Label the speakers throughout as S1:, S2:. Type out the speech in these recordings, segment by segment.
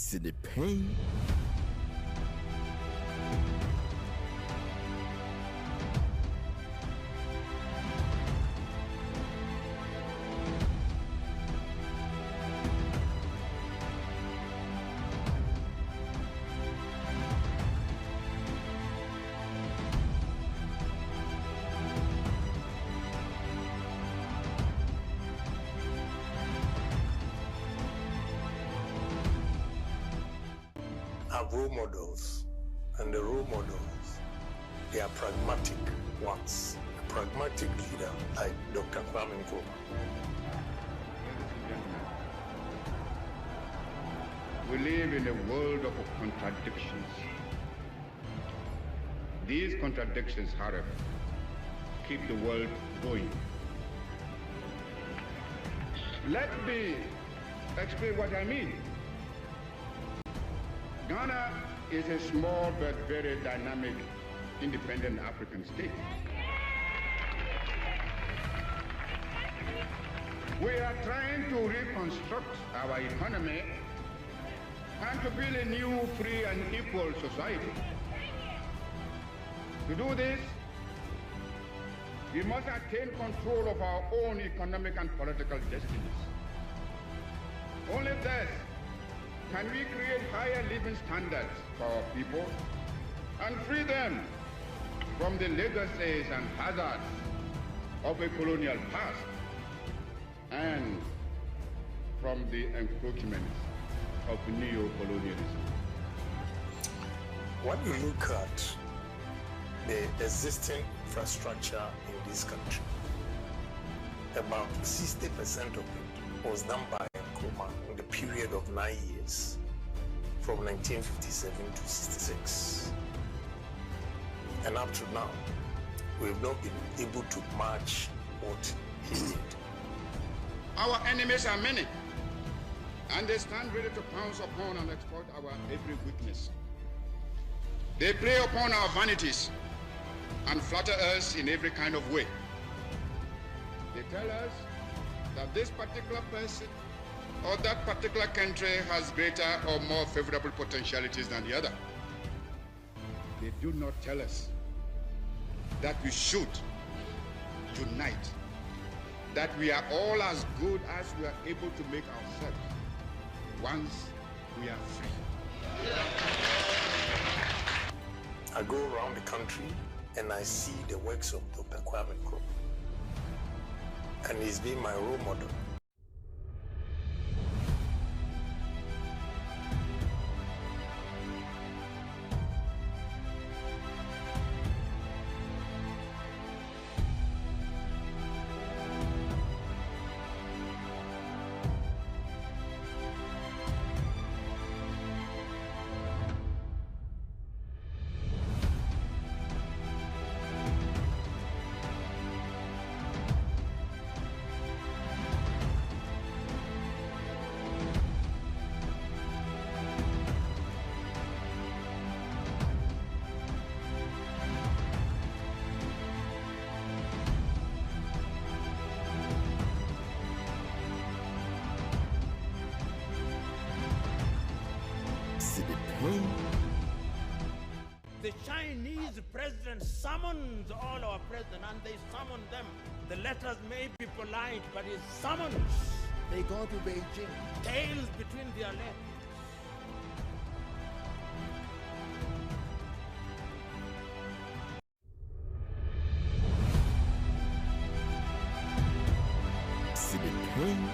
S1: Kencity Media.
S2: Have role models, and the role models, they are pragmatic ones. A pragmatic leader like Dr. Kwame Nkrumah.
S3: We live in a world of contradictions. These contradictions, however, keep the world going. Let me explain what I mean. Ghana is a small but very dynamic, independent African state. We are trying to reconstruct our economy and to build a new, free and equal society. To do this, we must attain control of our own economic and political destinies. Only thus can we create higher living standards for our people and free them from the legacies and hazards of a colonial past and from the encroachments of neo-colonialism.
S2: When you look at the existing infrastructure in this country, about 60% of it was done by Nkrumah in the period of 9 years, from 1957 to 66. And up to now, we've not been able to match what he did.
S3: Our enemies are many, and they stand ready to pounce upon and exploit our every weakness. They prey upon our vanities and flatter us in every kind of way. They tell us that this particular person or that particular country has greater or more favorable potentialities than the other. They do not tell us that we should unite, that we are all as good as we are able to make ourselves once we are free.
S2: I go around the country and I see the works of Dr. Kwame Nkrumah, and he's been my role model.
S4: The Chinese president summons all our presidents, and they summon them. The letters may be polite, but it's summons. They go to Beijing, tails between their legs.
S1: Kencity Media.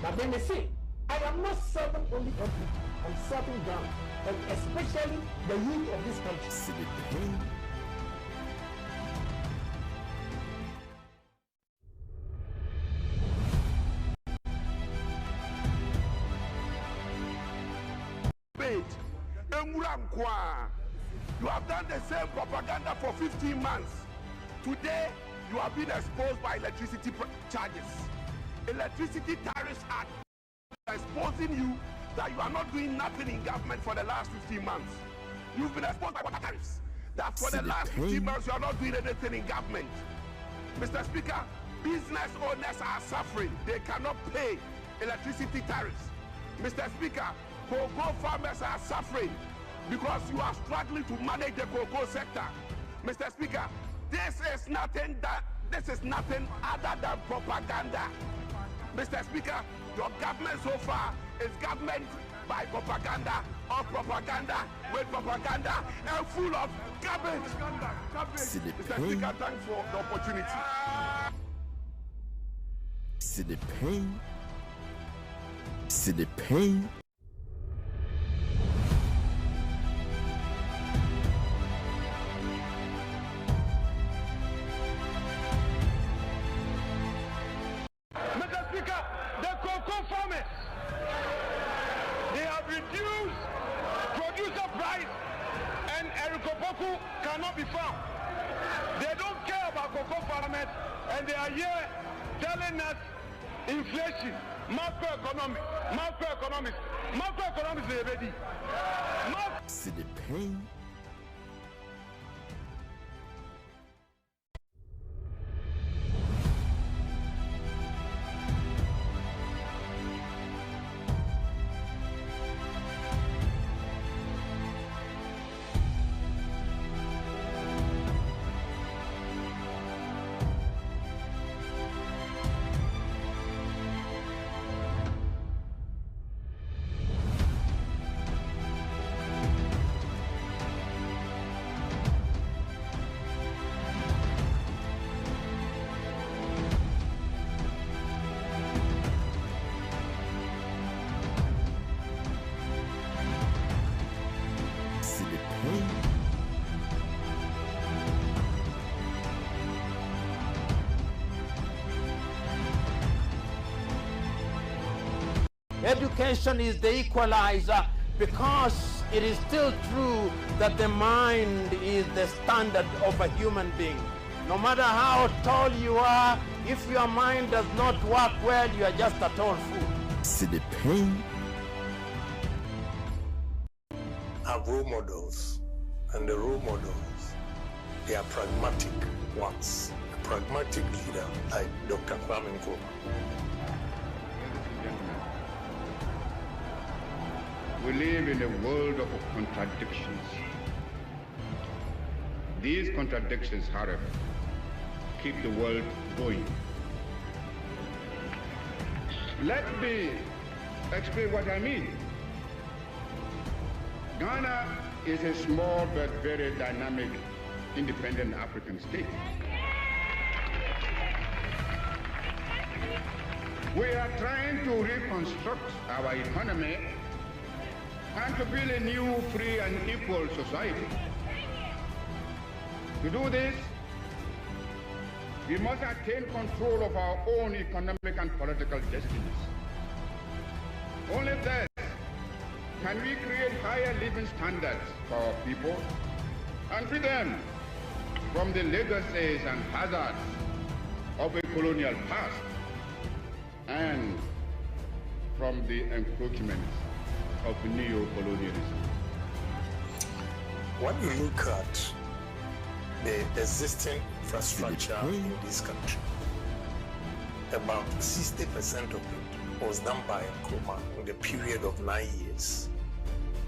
S5: Now let me see. I am not serving only empty and certain ground, and especially the youth of this country.
S1: C'est le Pein.
S6: You have done the same propaganda for 15 months. Today, you have been exposed by electricity charges. Electricity Tariffs Act is exposing you that you are not doing nothing in government for the last 15 months. You've been exposed by water tariffs. That for the last 15 months, you are not doing anything in government. Mr. Speaker, business owners are suffering. They cannot pay electricity tariffs. Mr. Speaker, cocoa farmers are suffering because you are struggling to manage the cocoa sector. Mr. Speaker, this is nothing other than propaganda. Mr. Speaker, your government so far is government by propaganda, or propaganda with propaganda, and full of garbage.
S1: C'est le
S6: Mr.
S1: Pein.
S6: Speaker, thanks for the opportunity.
S1: C'est le Pein. C'est le Pein.
S6: Mr. Speaker, the cocoa farmers, they have reduced producer price, and Erikopoku cannot be found. They don't care about cocoa farmers, and they are here telling us inflation, macroeconomics is ready.
S1: C'est le Pein. C'est le Pein.
S4: Education is the equalizer, because it is still true that the mind is the standard of a human being. No matter how tall you are, if your mind does not work well, you are just a tall fool.
S1: C'est le Pein.
S2: Have role models, and the role models, they are pragmatic ones. A pragmatic leader like Dr. Kwame Nkrumah.
S3: We live in a world of contradictions. These contradictions, however, keep the world going. Let me explain what I mean. Ghana is a small but very dynamic, independent African state. We are trying to reconstruct our economy and to build a new, free and equal society. To do this, we must attain control of our own economic and political destinies. Only then can we create higher living standards for our people and free them from the legacies and hazards of a colonial past and from the encroachments of neo-colonialism.
S2: When you look at the existing infrastructure in this country, about 60% of it was done by Nkrumah in the period of 9 years,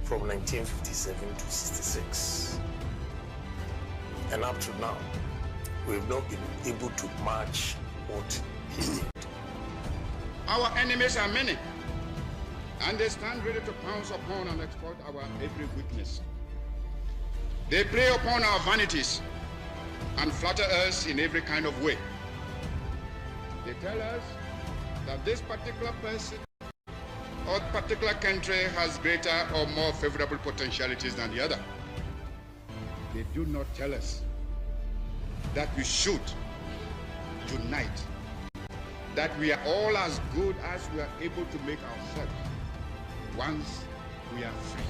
S2: from 1957 to 66. And up to now, we've not been able to match what he did.
S3: Our enemies are many, and they stand ready to pounce upon and exploit our every weakness. They prey upon our vanities and flatter us in every kind of way. They tell us that this particular person or particular country has greater or more favorable potentialities than the other. They do not tell us that we should unite, that we are all as good as we are able to make ourselves once we are free.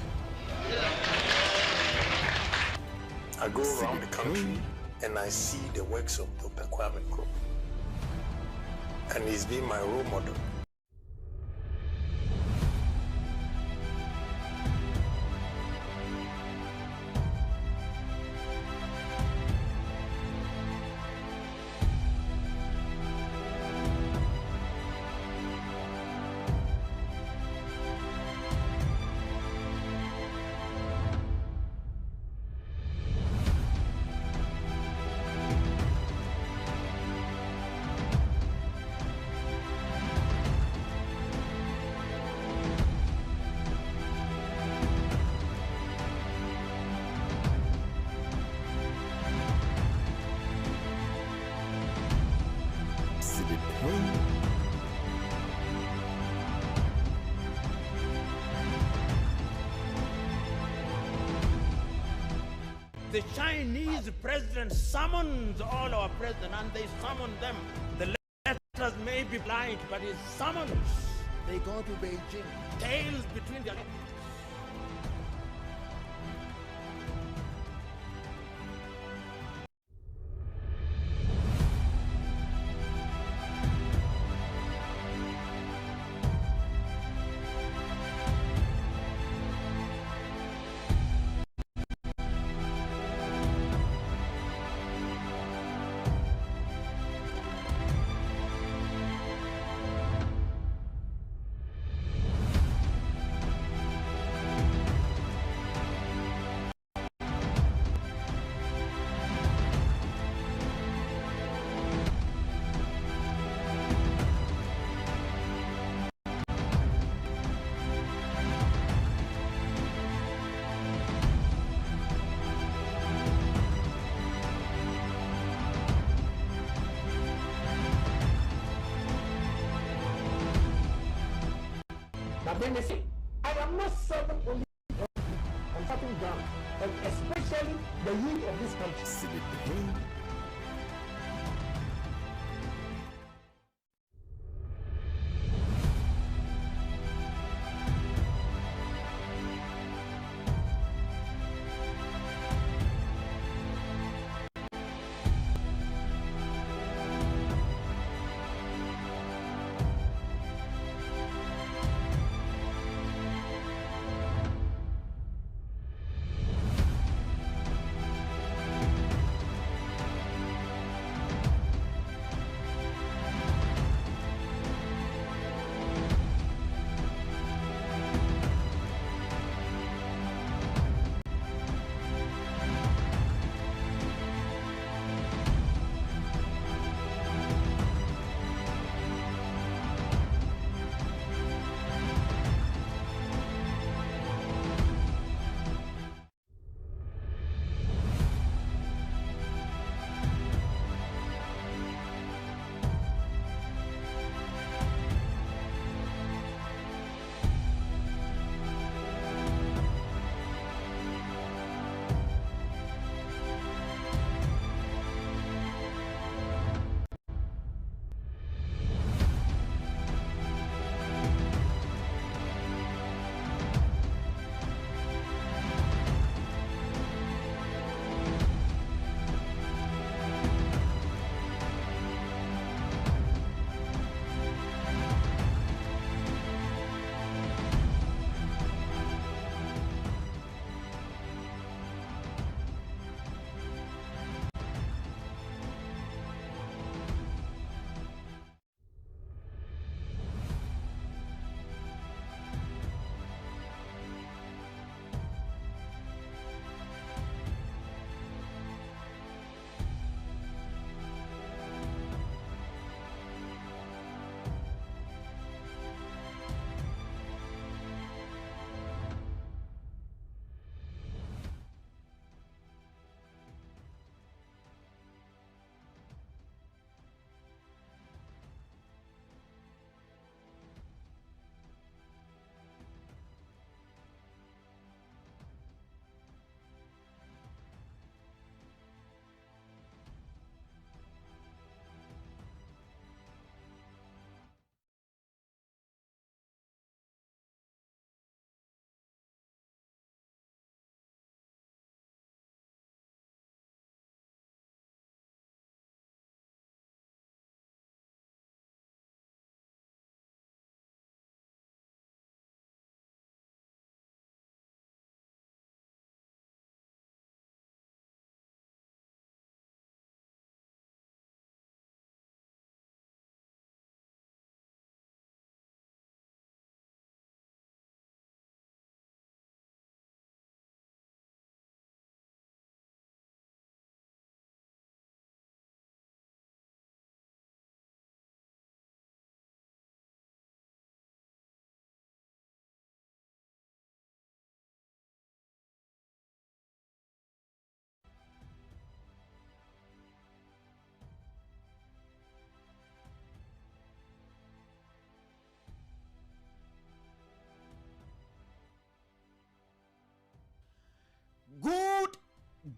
S2: I go around the country and I see the works of Dr. Kwame Nkrumah, and he's been my role model.
S4: The Chinese president summons all our presidents, and they summon them. The letters may be blind, but it's summons. They go to Beijing, tails between their legs.
S5: But then they say, I am not serving only on certain ground, but especially the youth of this country.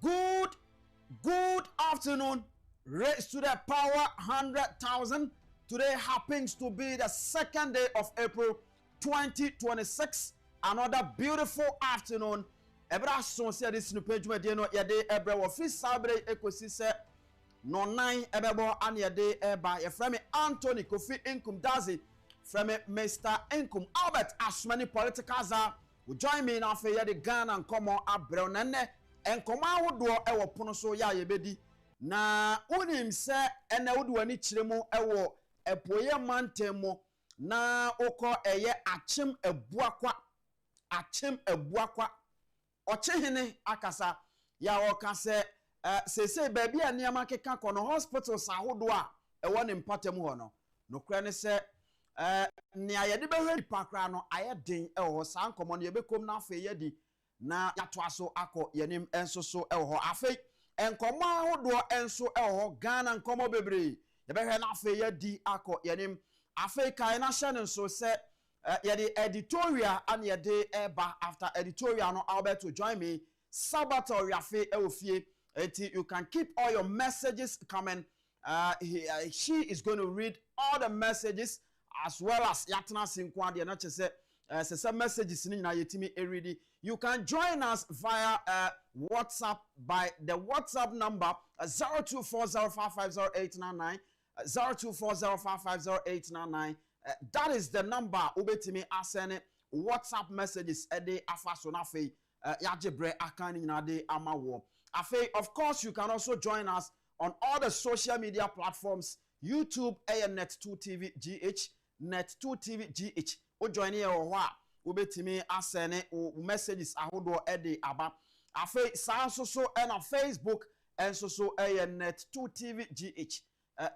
S7: Good afternoon. Raised to the power 100,000. Today happens to be the 2nd day of April 2026. Another beautiful afternoon. Ebra so say this no page me dey no yede ebra wo fi sabre ekosi se no nine ebebo an yede eba ye frame Anthony Kofi Inkum Dazi from Mr. Inkum Albert Asmani political za will join me now for yede Ghana and come on abrel nene enkomo ahodo e wo pono so ya yebedi na unim se ene wodo ani kiremu e wo epoye mantemo na okọ eye achim ebuakwa ochehene akasa ya okase sese baby aniama keka kono hospitals ahodo a ewo ne mpatem ho no nokra ne se ne ayede behwe pakra no ayeden e ho san komo ne yebekom na afa yedi na yato aso akọ yenim enso so e ho afei enkomo ahodo enso e ho Ghana nkomo bebre yebehwe na afa yedi akọ yenim afei kai na hye ne so se yedi editorial and yedi eba after editorial no Albert to join me Sabato Riafe Eofie until you can keep all your messages coming. She is going to read all the messages as well as Yatna Sinkwa de na chese some messages ni na yetimi read. You can join us via WhatsApp by the WhatsApp number 0240550899 0240550899. That is the number ubetimi asene WhatsApp messages ede afaso na fe yajebre akani nyade amawo. Afe, of course, you can also join us on all the social media platforms. YouTube, Net2 TV GH, Net2 TV GH. O join here or what? Ubetimi asene messages ahodo ede aba. Afe, so and on Facebook and so Net2 TV GH.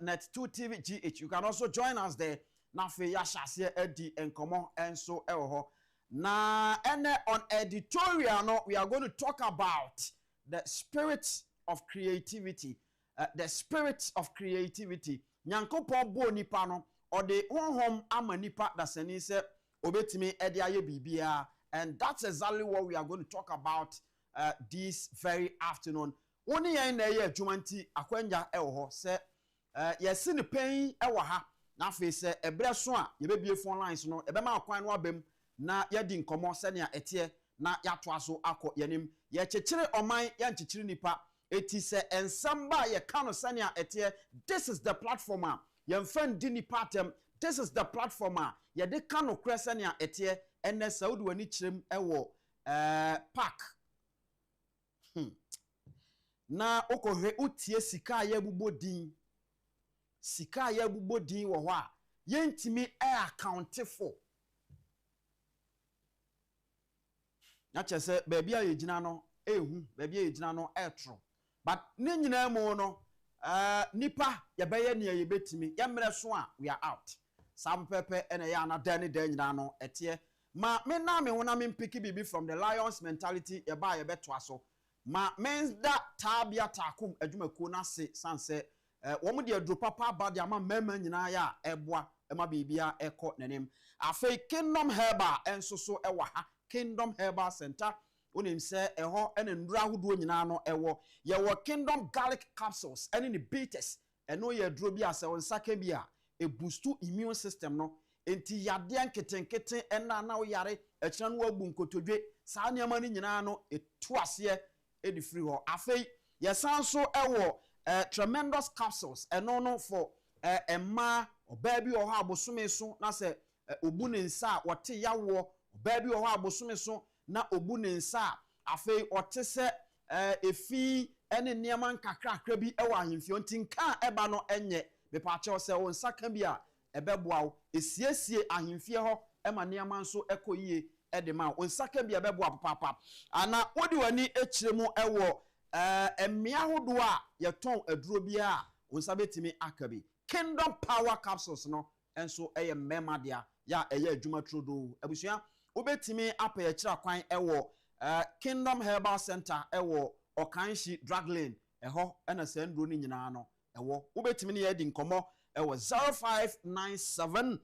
S7: Net2 TV GH. You can also join us there. Na fe ya shase edi enkomo enso eho. Na ene on editorial no, we are going to talk about the spirit of creativity. The spirit of creativity. Nyankopon bo nipa no or the honhom ama nipa da sani se obetimi ede aye bibia, and that's exactly what we are going to talk about this very afternoon. Oni yen na ye adwumanti akwanya eho se yesi ne pain ewo ha na fe se ebre so a ye bebie phone lines no ebema akwan no abem na yedi nkomo se ne etie na yato aso akọ yanim ye chechire oman ya nchechire nipa eti se ensamba ye kano sane a etie. This is the platform a ye mfan di nipa tem. This is the platform a ye de kano kre sane a etie enne saudi wani chirem ewo park na okohwe utie sika ye bubodin wo ho a ye ntimi account for. Na chese baby a yegina no ehu baby a yegina no etro but ne nyina mu no nipa ye beye ne ye betimi ye mre so a we are out sam pepe ene ya na dan nyina no etie ma me na me wona me pick bibi from the lions mentality ye ba ye beto aso ma men da tabia takum adwumaku na se sanse wo mo de adro papa ba de ama mema nyina ya eboa ema bibia ekọ nenem afei kingdom herba enso so ewa ha Kingdom Herbal Center. Unim se eho ene ndura huduo nyina no ewo. Ye wo Kingdom Garlic Capsules ene ni bitters. Eno ye duro bi ase won saka bi a e boostu immune system no. Enti yade anketenkete ena na wo yare e kira no wabu nkotodwe. Saa niam ni nyina no etu ase e di free ho. Afei ye sanso ewo tremendous capsules eno no for emma oba bi wo ha abosome so na se obu ne nsa wote yawo baby o ha abosome so na obu ne nsa afei otese efi ene niam nkakra bi ewo ahemfio ntinka eba no enye bepache se won saka bi a ebeboa wo esiesie ahemfie ho ema niam nso ekoyie edema won saka bi ebeboa papa ana wodi wani ekiremu ewo emia hodo a yeton aduro bi a won sabetimi akabi Kingdom Power Capsules no enso eye mema dia ya eye adwuma trodo abusua obetimi apa ya kira kwan ewo Kingdom Herbal Center ewo Okanshi Drug Lane eho ena sendro ni nyina no ewo obetimi ne yedi nkomo ewo 0597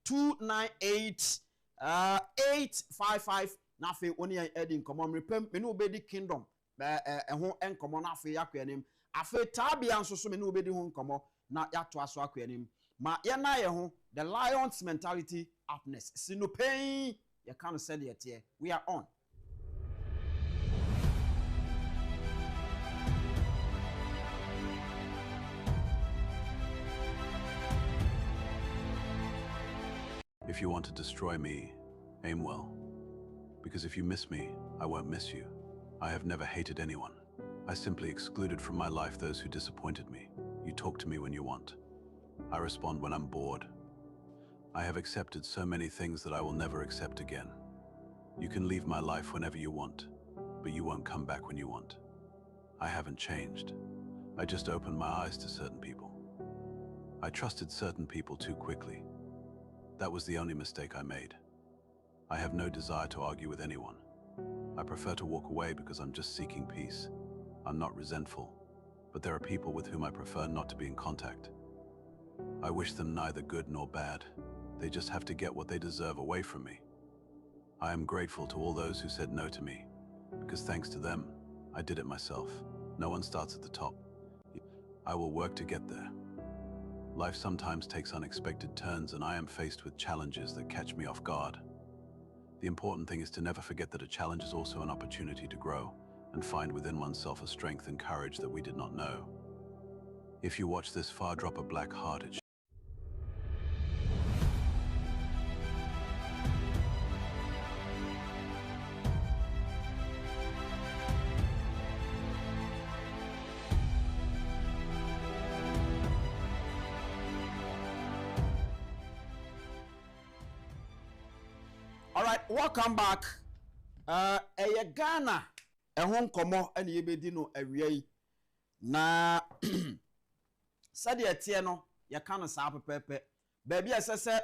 S7: 298 855 na fe oni yedi nkomo mrepem me no obedi Kingdom ho enkomo na afi yakwanim afi tabia nso so me no obedi ho nkomo na yato aso akwanim ma ye na ye ho the lion's mentality upness No Pein you can't say it here we are on.
S8: If you want to destroy me, aim well. Because if you miss me, I won't miss you. I have never hated anyone. I simply excluded from my life those who disappointed me. You talk to me when you want. I respond when I'm bored. I have accepted so many things that I will never accept again. You can leave my life whenever you want, but you won't come back when you want. I haven't changed. I just opened my eyes to certain people. I trusted certain people too quickly. That was the only mistake I made. I have no desire to argue with anyone. I prefer to walk away because I'm just seeking peace. I'm not resentful, but there are people with whom I prefer not to be in contact. I wish them neither good nor bad. They just have to get what they deserve away from me. I am grateful to all those who said no to me, because thanks to them, I did it myself. No one starts at the top. I will work to get there. Life sometimes takes unexpected turns, and I am faced with challenges that catch me off guard. The important thing is to never forget that a challenge is also an opportunity to grow and find within oneself a strength and courage that we did not know. If you watch this far, drop a black heart.
S7: All right, welcome back. Ghana, home komo and yebedi no awia na said ye tie no ye kan sa pepepe baby asese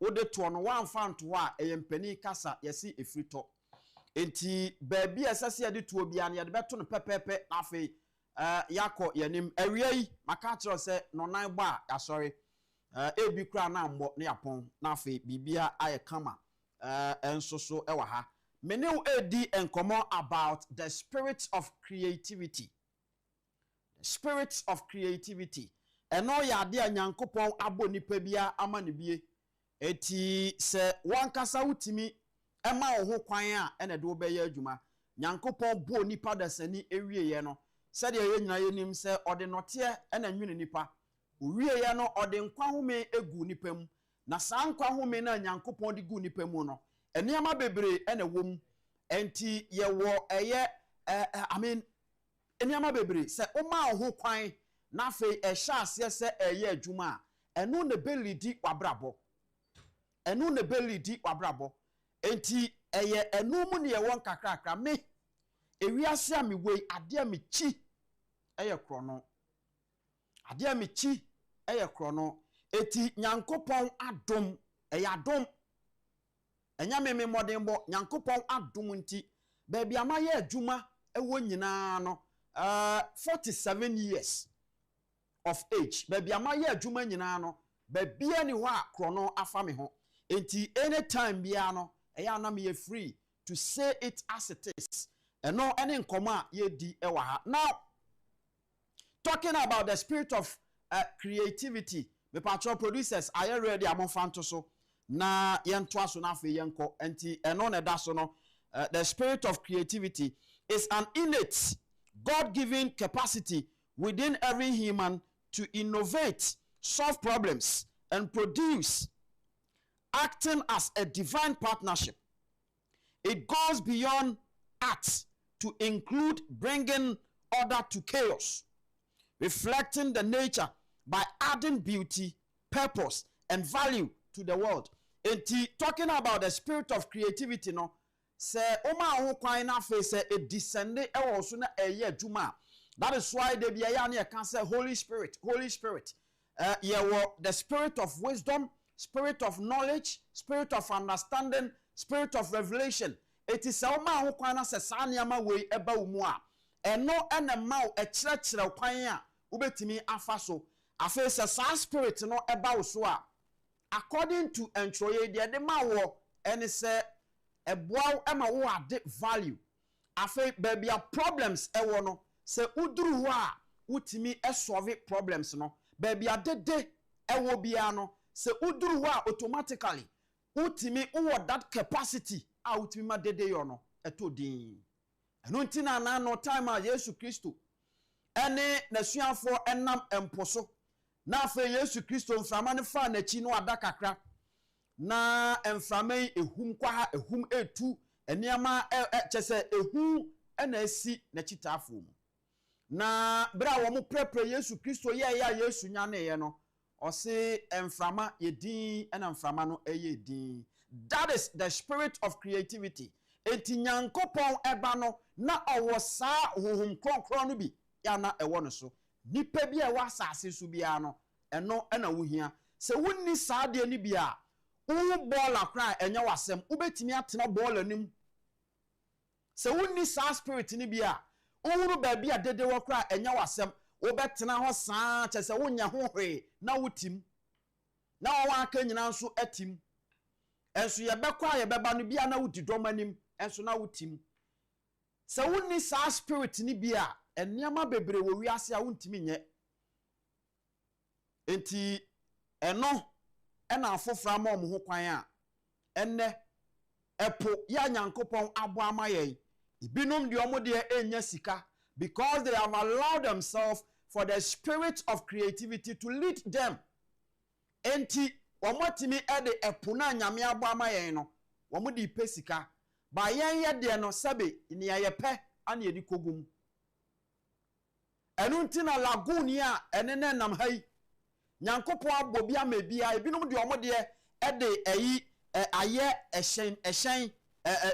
S7: wo de to no wan fan to a mpani kasa ye si efrito enti baby asese ye de to obia na ye de beto no pepepe afi yakọ yanim awia yi maka kiro se no nan gbo a asori ebi kura na mbo na yapon na afi bibia aye kama enso so ewa ha mene edi enkomo about the spirit of creativity. The spirit of creativity. Eno ya ade anyankopon abo nipa bia ama ne bie eti se wankasa wutimi ema wo ho kwan a ene de obeye adwuma nyankopon bo nipa da sani ewie ye no se de ye nyina ye nim se ode note ena nwene nipa owie ye no ode nkwa home egu nipa mu na saa nkwa home na nyankopon de gu nipa mu no eniama bebre ena wom enti ye wo eye eniama bebre se oma ho kwan na fe ehya ase se eye adwuma eno ne belidi wabrabo eno ne belidi wabrabo enti eye eno mu ne ye won kakrakra me ewiase a me wei ade a me chi eye krono ade a me chi eye krono eti nyankopon adom eye adom enya me modern bo nyankopon adom nti baby amaye adwuma ewo nyina no 47 years of age baby amaye adwuma nyina no baby ani ho a krono afa me ho enti anytime bia no eya na me free to say it as it is eno any nkomo a ye di ewa ha. Now talking about the spirit of creativity, me patro producers are you ready amon fanto so na yento aso na afi yenko enti eno na da so no the spirit of creativity is an innate God-given capacity within every human to innovate, solve problems, and produce, acting as a divine partnership. It goes beyond acts to include bringing order to chaos, reflecting the nature by adding beauty, purpose, and value to the world. And talking about the spirit of creativity, no, say oma ho kwan na fe say it descend e wo so na eye adwuma. That is why they be ya na can say Holy Spirit the spirit of wisdom, spirit of knowledge, spirit of understanding, spirit of revelation. It is oma ho kwan na say sa niama we eba wo mu a eno ena ma wo e kire kwan a ubetimi afa so afa say sa spirit no eba wo so a according to entroye de ma wo ene say eboa ema wo ade value afa baby a problems ewo no se uduru ho a utimi solve problems no baby a dede ewo bia no se uduru ho a automatically utimi uwo that capacity a utimi ma dede yo no eto din eno ntina na no time a Yesu Kristo ene nasuafo enam emposo na afa Yesu Kristo mframa ne fa na chi no ada kakra na emframa ehum kwa ha ehum etu eniama chese ehu ena esi na chitafo mu na bra wo mu prepare Yesu Kristo ye ya Yesu nyane ye no ose emframa ye din ena emframa no eye din. That is the spirit of creativity. Enti nyankopon eba no na owo sa hohum kronkron no bi ya na ewo no so nipa bi e wa asase so bia no eno ena wo hia se wonni saa de ni bia wo ball akra enya wasem ubetimi atena ball anim se wonni saa spirit ni bia wuru ba bia dede wo kra enya wasem wo betena ho saa che se wonya ho hwe na wutim na wo aka nyina nso atim enso ye bekwa ye beba no bia na wudi domanim enso na wutim se wonni saa spirit ni bia eniama bebre wo wiase a wuntimi nye enti eno ena afofra ma omo ho kwan a enne epo ya nyankopon abo amaye ibinom de omo de enya sika because they have allowed themselves for the spirit of creativity to lead them. Enti omotimi ede epo na nyame abo amaye no omo de ipe sika ba yen ye de no sabe ni ayepe ana edi kogum enu ntina lagoon ya enene nam hai nyankopon abobia mebia ebinum de omo de ede eyi aye ehyen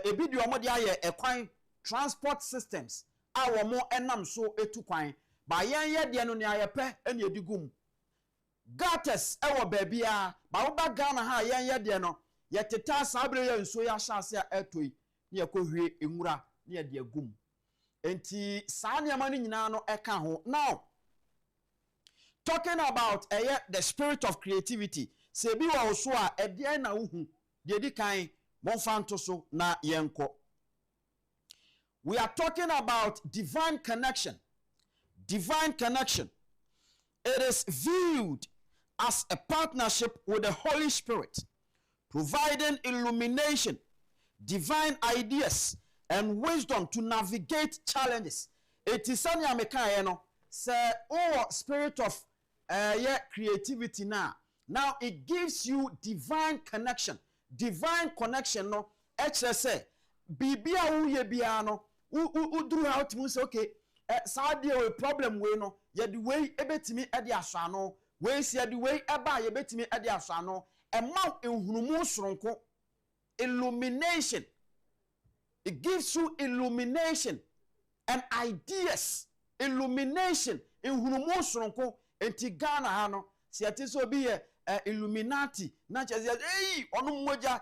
S7: ebi de omo de aye ekwan transport systems awo mo enam so etu kwan ba yen ye de no ne ayepe ene edigum gates ewo babia ba wo ba Ghana ha yen ye de no ye teta sabre ye nso ya hyase a etoi ne ekohwie enwura ne ye de agum enti saa ne amani nyina no eka ho. Now talking about the spirit of creativity se bi wa so a ede na uhu de di kan monfanto so na yenko. We are talking about divine connection. Divine connection. It is viewed as a partnership with the Holy Spirit, providing illumination, divine ideas, and wisdom to navigate challenges. It is any ameka no say spirit of creativity now. Now it gives you divine connection. Divine connection no say bibia wo ye bia no udru out mu say okay saa de we problem we no ye de we ebetimi e de aso ano we si de we eba ye betimi e de aso ano ema enhunumu soronko illumination. It gives you illumination and ideas. Illumination enhunumu soronko enti Ghana ha no si ate so bi ye Illuminati na cheze onu mmoja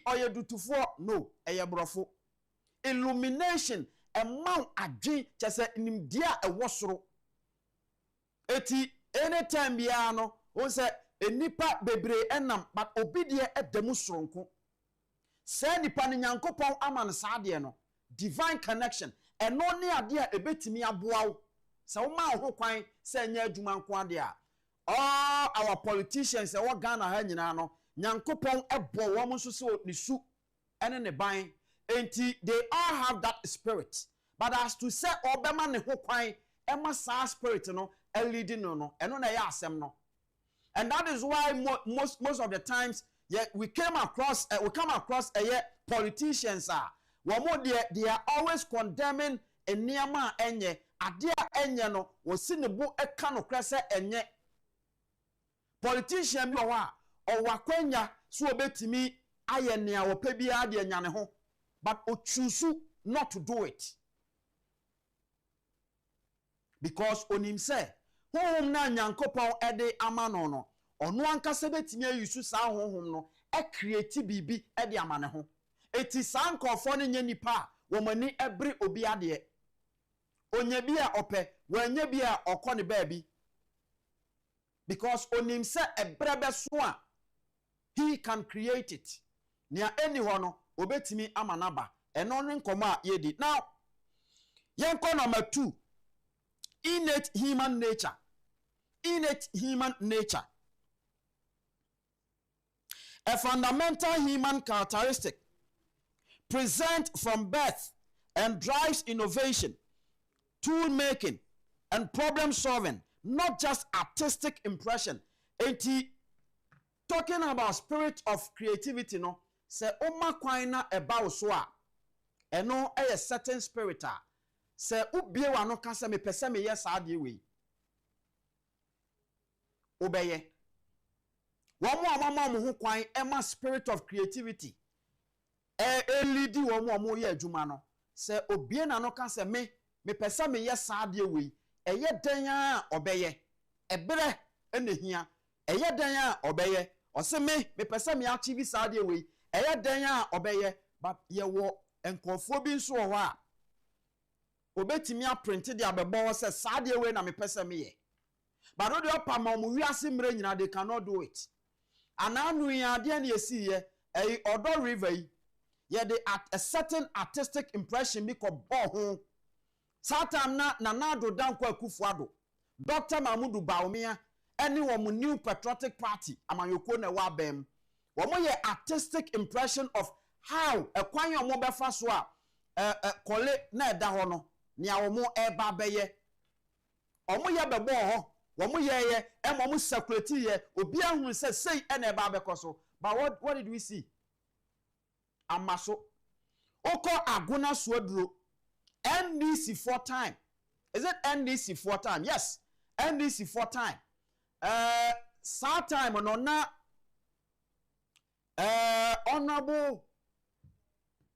S7: oye dutufo no eye brofo. Illumination emma adwen chese nimdia ewosoro eti anytime bia no won se enipa bebre enam but obidie edemu soronko se nipa ne nyankopon aman saade no divine connection eno ne ade a ebetimi aboawo se wo ma ho kwan se nya adwuma nko ade a all our politicians e wo Ghana ha nyina no nyankopon ebo wo mo so se nisu ene ne ban enti they all have that spirit but as to say obema ne ho kwan ema sa spirit no leading no eno na ya asem no. And that is why most of the times we come across politicians they are always condemning eniama enye adea enye no wosinebu eka no krese enye politician bi wa owakwanya so obetimi aye ne a wopa bia de nyane ho but o choose not to do it because onim say honhom na nyankopon ede amano no ono ankasa betimi ayusu saa honhom no create bibi ede amane ho eti sankofo ne nya nipa wo mani ebre obi ade onye bi a ope wanya bi a okọ ne baabi because onim say ebrebe so a he can create it nia eni ho no obetimi amanaba eno ne nkomo a yedi. Now Yenko number 2. Innate human nature. Innate human nature. A fundamental human characteristic present from birth and drives innovation, tool making, and problem solving, not just artistic impression. Talking about spirit of creativity, no, say oma kwaina eba so a eno a certain spirit a say ubie wa no kasa me pese me yes ade we obeye womo amama mo ho kwan ema spirit of creativity lead womo ye adwuma no say obie na no kasa me pese me yes ade we eye dan a obeye ebere enehia eye dan a obeye ose me pese me achieve sade we eye dan a obeye but ye wo enkofo bi nso ho a obetimi a print the abebo se sade we na me pese me ye but no de opama mo wiase mre nyina they cannot do it ananu ya de na yesi ye odo river ye de at a certain artistic impression bi ko bo ho satam na do danko akufo-addo Dr. Mahmudu Bawumia any woman new patriotic party amanyoko na wa bem womo ye artistic impression of how a kwan yo mo befa so a kole na eda ho no nia womo eba beye omo ye bebo ho womo ye mo circulate ye obi ahun se sei na eba bekoso but what did we see amaso oko aguna suaduro NDC 4 time. Is it NDC 4 time? Yes, NDC 4 time. Sad time on na Honorable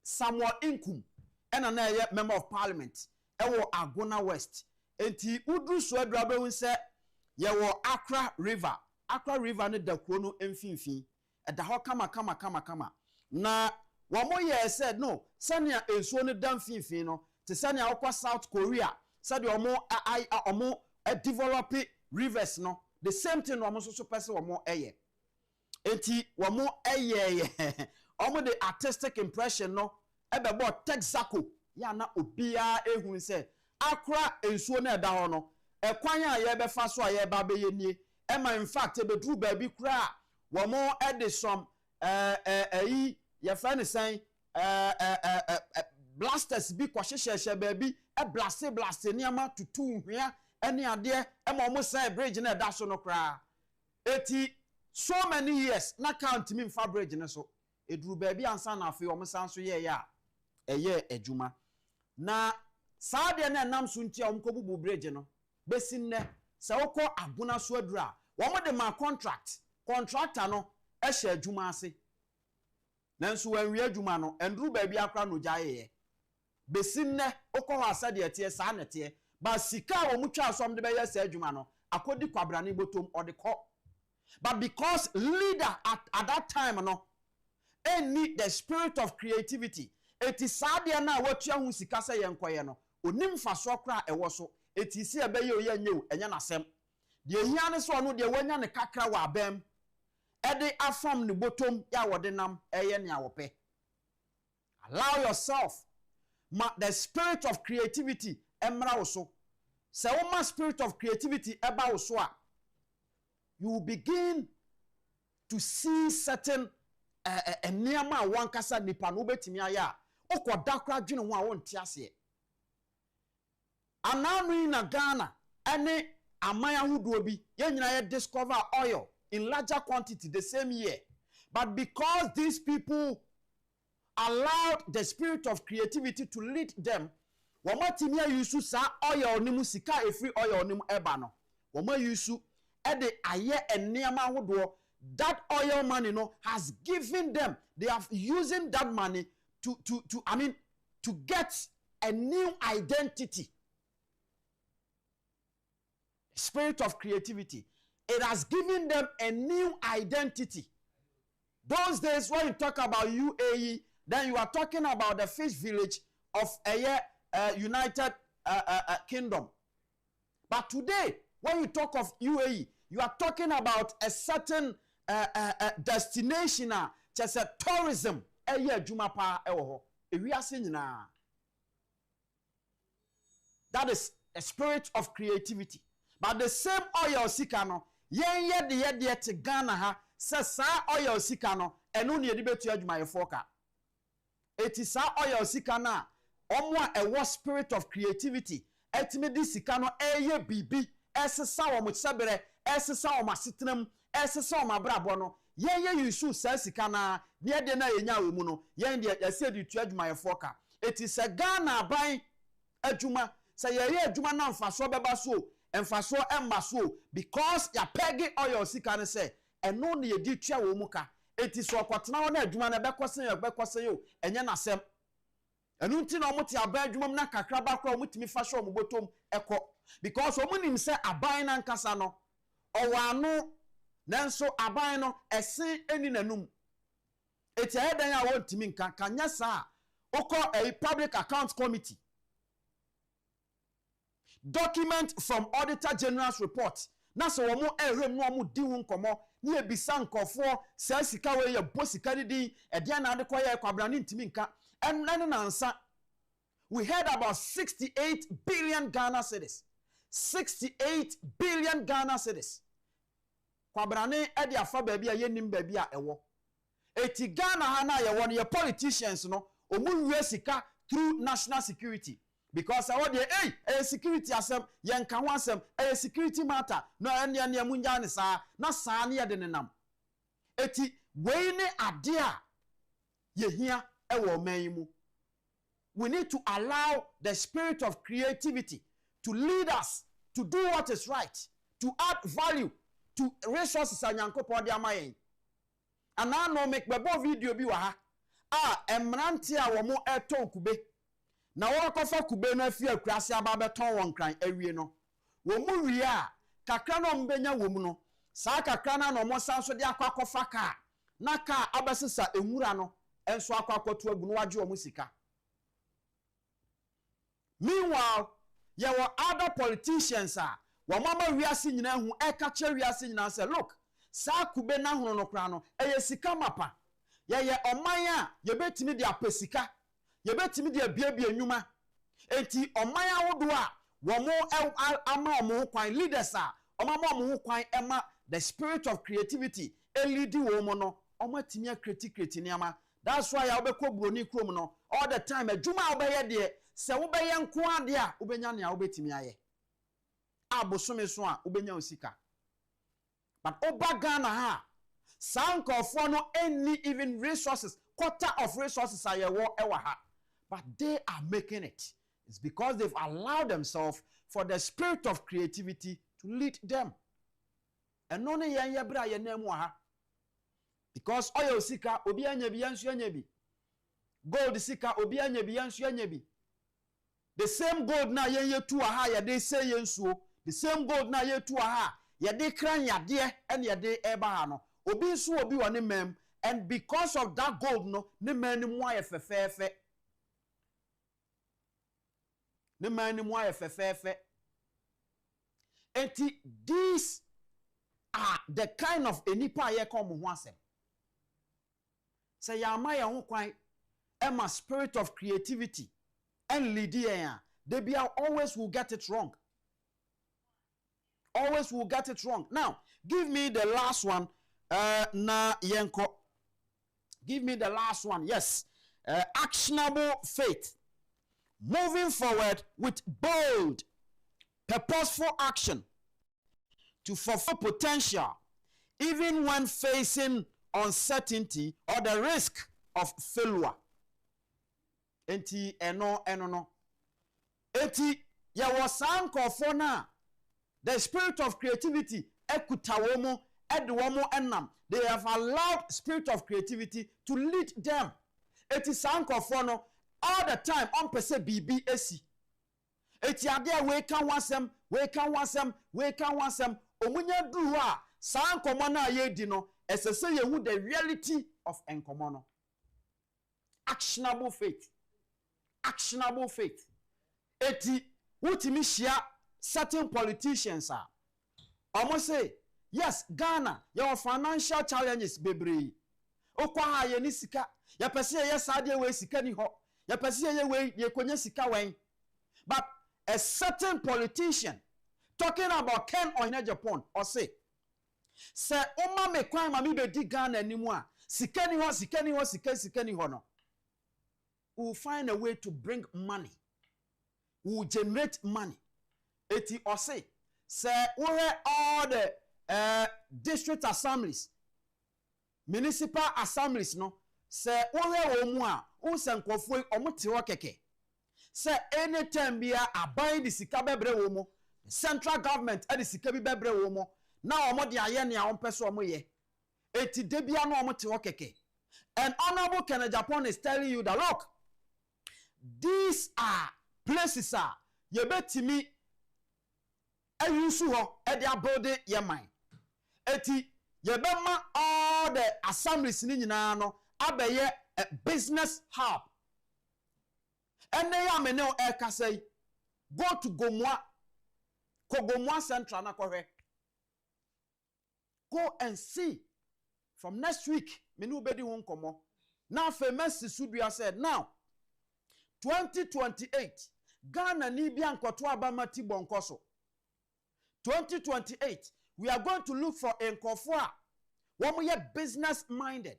S7: Samuel Inkum and another member of parliament. Ewo Aguna West. Enti udru suadra be won se ye wo Accra River. Accra River ne da kuro no emfinfin. E da ho kama. Na womo ye said no, sania ensuo ne da mfinfin no. To send our South Korea, said you are more develop rivers no. The same thing almost so person or more aye. Eti wa more aye. Almost the artistic impression no. Ebe bo Texaco. Ya na obia ehun say Accra ensuo na da ho no. E kwan ya ye be fa so aye ba be ye nie. Ema in fact be dru ba bi kura wa more ede some ye friend say blasters bi kwahyehyehye baby blast niama tutu hwea ene ade mo say bridge na da so no kra eti so many years na count me fa bridge ne so eduru baby ansa na afi o san so ye ya eye adwuma na saade na nam so ntia o kobubu bridge no besin ne se wokọ aguna so adura wo de ma contractor no ehye adwuma ase nanso wanwi adwuma no enduru baby akra no jaye besinne okọ hasa de tie sa na tie ba sika wo mutwa asom de be yesa adwuma no akodi kwabrane botom odekọ but because leader at that time no need the spirit of creativity eti saade na watua hu sika se yenkoye no onim faso kra ewo so eti si ebe ye oye nyew enya nasem de ehia ne so no de wanya ne kakra wa abem ede afam ne botom ya wode nam eye ne awope allow yourself the spirit of creativity emra also. So one spirit of creativity eba also, you will begin to see certain enema one kasa nipa no betimi aya okoda kra dwene ho a wonte ase ananu na Ghana ene amaya hudo bi ye nyina ye discover oil in larger quantity the same year, but because these people allowed the spirit of creativity to lead them, womatimi ayusu sa oil nimu sika efri oil nimu eba no woma yusu ede aye enema hodo. That oil money no has given them, they are using that money to get a new identity. Spirit of creativity, it has given them a new identity. Those days when you talk about UAE, then you are talking about the fish village of United Kingdom. But today, when you talk of UAE, you are talking about a certain destination, just a tourism. Juma pa ewo. We are seeing now. That is a spirit of creativity. But the same oil sika no, yen ye te Ghana ha, se sa oil sika no, enu ni edibetu adwumayefo ka. It is sa oil sika na, omwa a spirit of creativity. Etime di sika no eye bibi, esesa wo mo sebere, esesa wo masetenam, esesa wo mabrabo no. Yen yusu sa sika na, ne de na yenya wo mu no, yen de yase di tu adwumayefo ka. It is a Ghana ban adwuma. Say ye adwuma na mfaso beba so, mfaso emma so, because ya pegi oil sika ne say eno ne ye di tua wo mu ka. Eti so kwatena wo na adwuma na bekose yo enye na sem. Enu nti na omuti aban adwuma na kakra ba kwa omutimi fa sho omubotom eko, because omunim say aban na nkasa no owano nanso aban no ese eni nanum. Eti ayedan ya wo ntimi nka kanya sa oko a public account committee. Document from Auditor General's report. Na so womo ehwem no omo di hu nkomo na ebisa nkofo sa sika we ye bosika di e dia na adekwa ye kwabra ne ntimi nka enna na nsa. We heard about 68 billion Ghana cedis. 68 billion Ghana cedis. Kwabra ne e dia fa ba bia ye nim ba bia ewo. Eti Ghana ha na ye won ye politicians no omu wie sika through national security. Because I want the security asem yen kan ho asem security matter no ene munya ne sa na sa ne de nenam eti we ne ade a ye hia e wo man mu. We need to allow the spirit of creativity to lead us to do what is right, to add value to resources anyankopon de amayen. And now no make bebo video bi wa ha emrante a wo mo eton kube. Na wakofa kube no afia kurase aba beton won kran awie no wo mu wie a kakra no mbenya wo mu no saa kakra na no mo sanso de akwakofa ka na ka abasesa enwura no enso akwakoto agu no waje wo mu sika. Meanwhile there were other politicians wo mama wiase nyina hu eka che wiase nyina say look saa kube na hono no kra no eye sika mapa ye oman a ye betimi de apesika ye betimi de abiabia nyuma enti oman awodo a wo mo ama omo kwan leaders omama omo kwan ema the spirit of creativity elidi wo mo no omo timi creativity niama. That's why ya obekọ broni krom no all the time adwuma obeye de se wobeye nko ade a obenya ne a obetimi aye abosome so a obenya osika. But oba Ghana ha sankofo no any even resources, quarter of resources are ewa ha. But they are making it. It's because they've allowed themselves for the spirit of creativity to lead them. And no ne yen yebra ye nemu ha. Because oil sika obi anya bi yansu anya bi. Gold sika obi anya bi yansu anya bi. The same gold na yen yetu ha ye de say yensuo. The same gold na yetu ha ye de kran yade and ye de eba ha no. Obi nso obi woni mem, and because of that gold no ne man ni mu aye fefefe. Ne man ni mu aye fefefe. Enti these are the kind of enipa ye come ho asem. Say ya ma ye ho kwan ema spirit of creativity and leader they be always will get it wrong. Always will get it wrong. Now, give me the last one. Na yenko. Give me the last one. Yes. Actionable faith. Moving forward with bold, purposeful action to fulfill potential, even when facing uncertainty or the risk of failure. Enti eno no. Enti ya wasanko for na. The spirit of creativity ekutawomo edwomo enam. They have allowed spirit of creativity to lead them. Eti sanko for no all the time on pese bibi esi. Eti ade we kan wasem omunya duru a sanko mo na ye di no esese ye hu the reality of enkomo no. Actionable faith. Actionable faith. Eti wutimi shia certain politicians almost say yes Ghana your financial challenges bebre okwa ha ye ni sika ya pese ye sade we sika ni ho ya pese ye we ye konya sika wen but a certain politician talking about Ken or Agyapong or say Oma me kwan ma me be di Ghana animu a sikani ho no. We will find a way to bring money. We will generate money. Eti or say we have all the district assemblies, municipal assemblies no. Say we have omu a unsankofo omuti ho keke. Say anytime bia aban di sika bebre wo mo, central government e di sika bi bebre wo mo. Now omo de aye ne a on pese omo ye. Eti de bia no omo te ho keke. And Honorable Agyapong is telling you that look, these are places ye betimi ayusu ho e dia building ye mind. Eti ye bema all the assemblies ni nyina no abeye a business hub. And they are no eka say go to Kogomwa Central na kohe. Go and see from next week menu bedi won komo. Now famous Sudria said now 2028 Ghana ni bia nkoto abamati bonkoso. 2028 we are going to look for enkofo a wo ye business minded.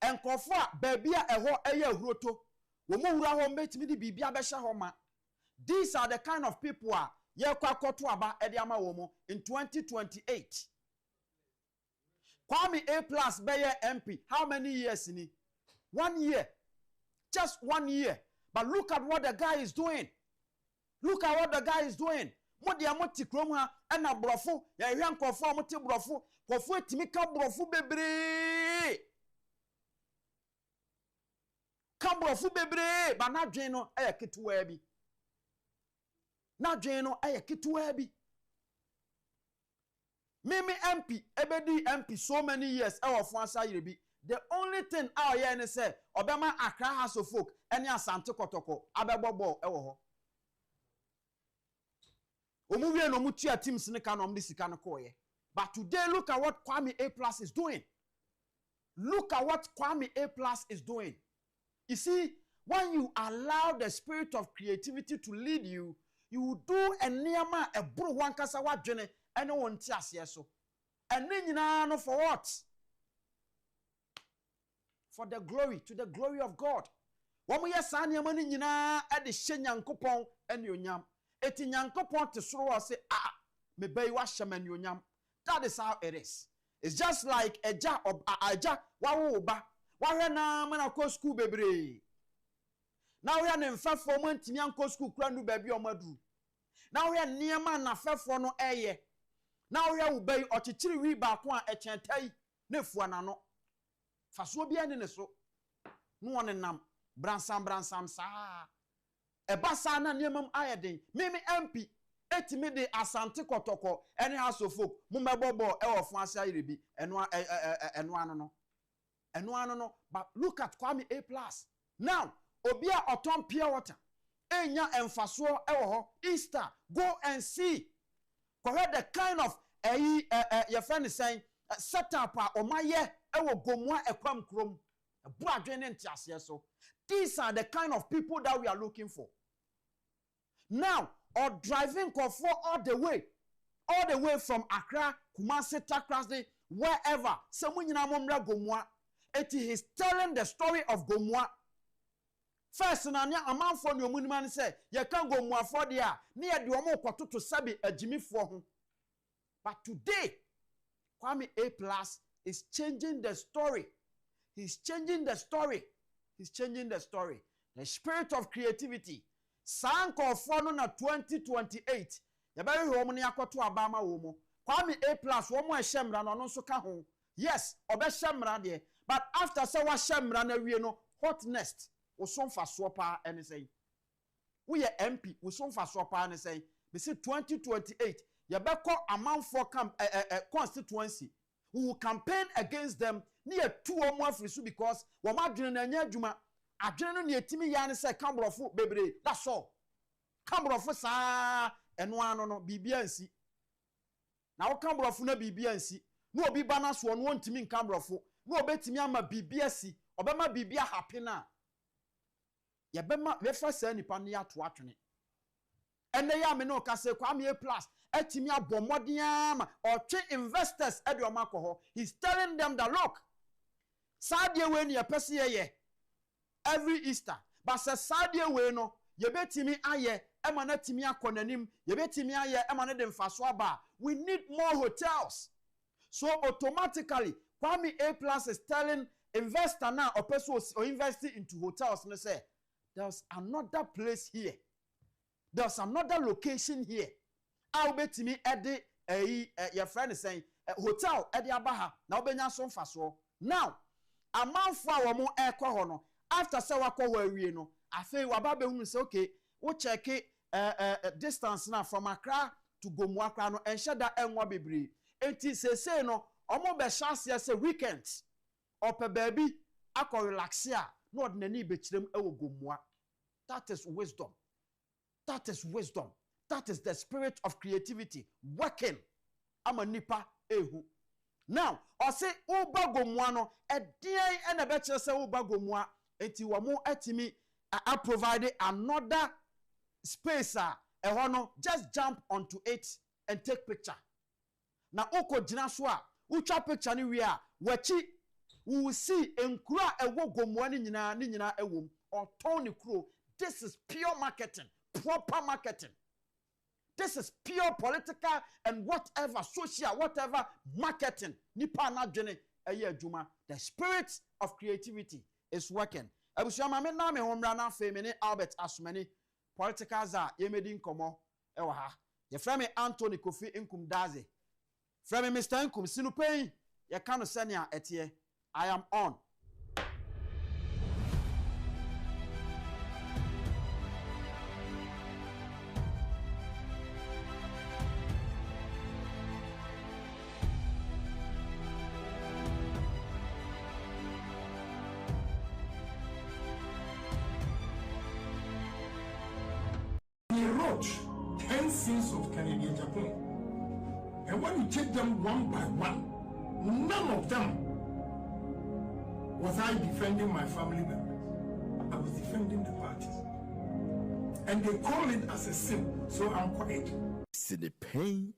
S7: Enkofo a baby a eho eye huroto. Wo mo wura ho metimi di bibia be hye ho ma. These are the kind of people a ye kwa koto aba e de ama wo mo in 2028. Kwame A+ beye MP. How many years in it? 1 year. Just 1 year. But look at what the guy is doing. Look at what the guy is doing. Modi amoti krom ha na brofo ya hwe nkofo amoti brofo kofo etimi ka brofo bebre. Ka brofo bebre ba na dwen no eye ketewa bi. Na dwen no eye ketewa bi. Mimi MP, ebedi MP so many years e wofo asa yerebi. The only thing our here ne say obema Accra House of Folk eni Asante Kotoko abebobo e wo ho. Omuwie no mutua teams ne ka no mde sika no koye. But today look at what Kwame A+ is doing. Look at what Kwame A+ is doing. You see, when you allow the spirit of creativity to lead you, you will do a nearma a bro one kasa wa dwene ene won ti ase so. And nyina no for what? For the glory, to the glory of God. Wo mo yesa nearma ni nyina e de hye Nyankopon ene onyam. Eti Nyankopon te soro wa say me bai wa hye onyam. That is how it is. It's just like Aja wa wo ba. Wa hwe na me na ko school bebre. Now we are in fefo mo ntimi anko school kura nu ba bi o madu. Now we are niema na fefo no eye. Now we are ubei ochechiri wi ba ko a echentai na fua na no. Faso bia ne so. No one nam bransam sa. Eba sa na niemam ayeden. Mimi MP etimi de Asante Kotoko ene House of Folk mo mebobo e wo fun ase ayerebi eno ano no. But look at Kwame A+. Now obia otom pure water enya emfaso e wo ho Easter, go and see correct the kind of your friend is saying setup a omaye e wo gomwa ekwam krom bu adwene ntiase so. These are the kind of people that we are looking for. Now or driving Kofo all the way from Accra, Kumasi, Takrasi, wherever semunyina momra gomwa. It is telling the story of Gomwa. First, na amanfo ni omunima say ye kan Gomwa for dia na ye de omo kwato to sabi agimifo ho. But today Kwame A+ is changing the story. He's changing the story. The spirit of creativity. Sanko for no na 2028. Ye bari ho mo ne akoto abama wo mo. Kwame A+ wo mo ehemra no no so ka ho. Yes, obehemra de. But after say wa shemra na wie no hot nest wo so mfa so pa ene say we ye MP wo so mfa so pa ene say be say 2028 ye be ko amanfo constituency we will campaign against them near two or more frisu because wo madwene na nya adwuma adwene no ne etimi ya ne say kambrofo bebre that's all kambrofo sa eno ano no bibia nsi na wo kambrofo na bibia nsi no obi bana so no ntimi kambrofo no obetimi ama bibia si obema bibia happy na ye bema we fa sa nipa ne ato atwene ene ya me no ka se Kwame A+ etimi abomodin ama or investors e de o makoho. He's telling them that look, sadie we ni epese ye every Easter, but se sadie we no ye betimi aye e ma na timi akonanim, ye betimi aye e ma na de mfaso aba. We need more hotels. So automatically Kwame A+ is telling investor now or person or investing into hotels and say there's another place here, there's another location here. I'll bet me edi your friend is saying hotel edi abaha na obenya so mfaso. Now amanfo a wo mo ekọ ho no after say wakọ ho awie no afei waba be hu say okay wo check distance now from Accra to Gomu Accra no enhye da enwa bebre enti say no omo be chance say weekends ope baby akọ relax ya no ordinary be kirem ewo Gomua. That is wisdom. That is wisdom. That is the spirit of creativity working. Ama nipa ehu. Now, I say uba Gomua no edian ena be kire say uba Gomua enti wo mo atimi I provided another space no just jump onto it and take picture. Na oko gina so a ucha picture ni wi a wachi we will see enkura ewo Gomua ni nyina ewom or Tony Crow. This is pure marketing, proper marketing. This is pure political and whatever, social, whatever marketing. Nipa na dwene eye adwuma. The spirit of creativity is working. Abusuama me na me homra na fe me ne Albert Asumani politicals a ye medi nkomo ewa ha. Ye frame me Anthony Kofi Nkum Daze. Frame me Mr. Nkum No Pein. Ye kan no senia etie. I am on.
S2: He wrote 10 sins of Agyapong. And when you take them one by one, none of them was I defending my family members. I was defending the party. And they call it as a sin, so I'm quiet.
S1: Kencity Media.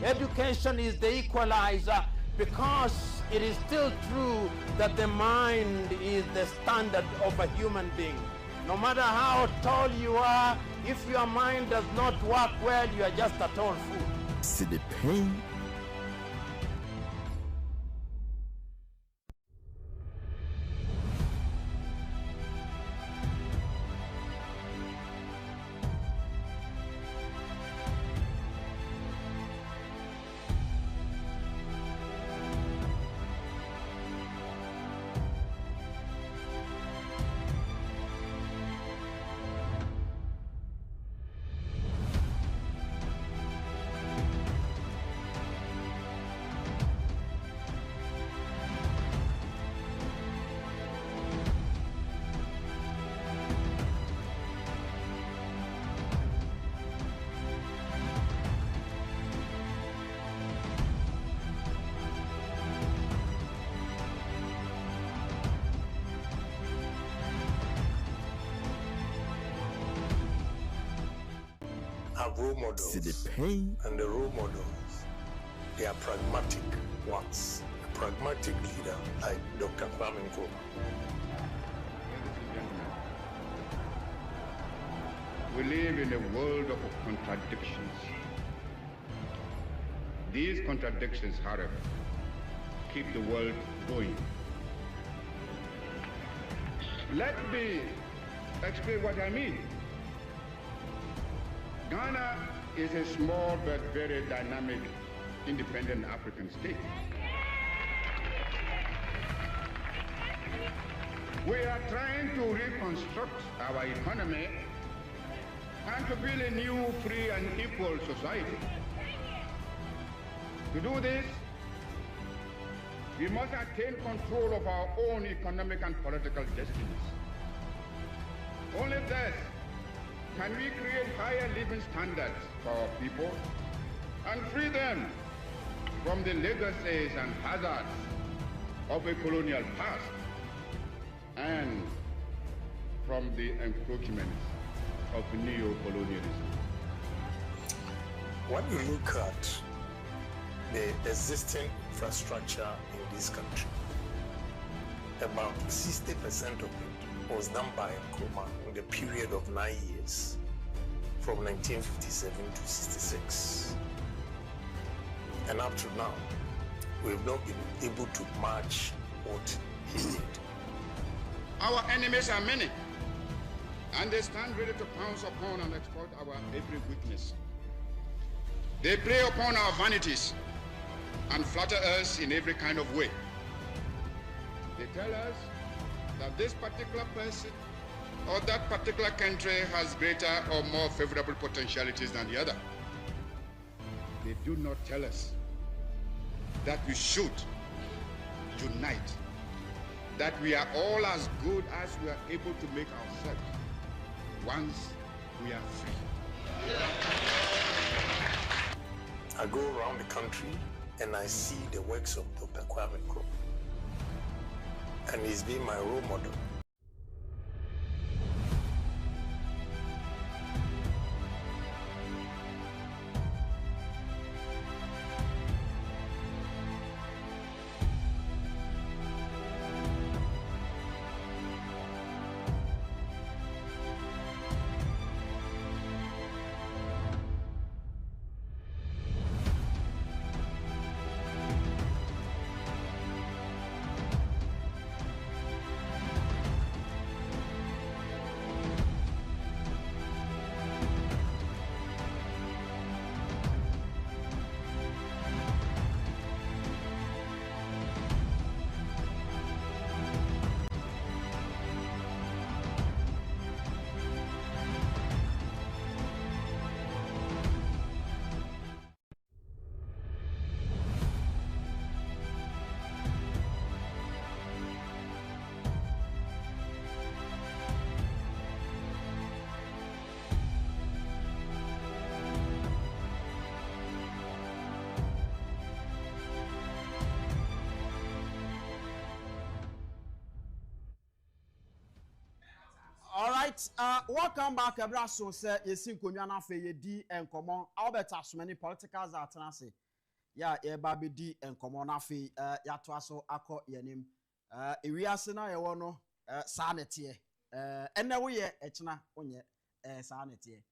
S4: Education is the equalizer because it is still true that the mind is the standard of a human being. No matter how tall you are, if your mind does not work well, you are just a tall fool.
S1: Kencity Media.
S2: Have role models,
S1: Kencity Media.
S2: and the role models, they are pragmatic ones. A pragmatic leader like Dr. Kwame Nkrumah.
S3: We live in a world of contradictions. These contradictions, however, keep the world going. Let me explain what I mean. Ghana is a small but very dynamic, independent African state. We are trying to reconstruct our economy and to build a new, free and equal society. To do this, we must attain control of our own economic and political destinies. Only thus can we create higher living standards for our people and free them from the legacies and hazards of a colonial past and from the encroachment of neo-colonialism.
S2: When you look at the existing infrastructure in this country, about 60% of it was done by Nkrumah in the period of 9 years, from 1957 to 66. And up to now, we've not been able to match what he did.
S3: Our enemies are many, and they stand ready to pounce upon and exploit our every weakness. They prey upon our vanities and flatter us in every kind of way. They tell us that this particular person or that particular country has greater or more favorable potentialities than the other. They do not tell us that we should unite, that we are all as good as we are able to make ourselves once we are free.
S2: I go around the country and I see the works of Dr. Kwame Nkrumah, and he's been my role model.
S7: All right, welcome back. Abraso say yesin konwa na fe yedi enkomo. Albert as many politicals that say. Yeah, baby di enkomo na fe ya to aso akọ yanim. Ewiase na ye wo no sanete. Ene wo ye echina onye sanete.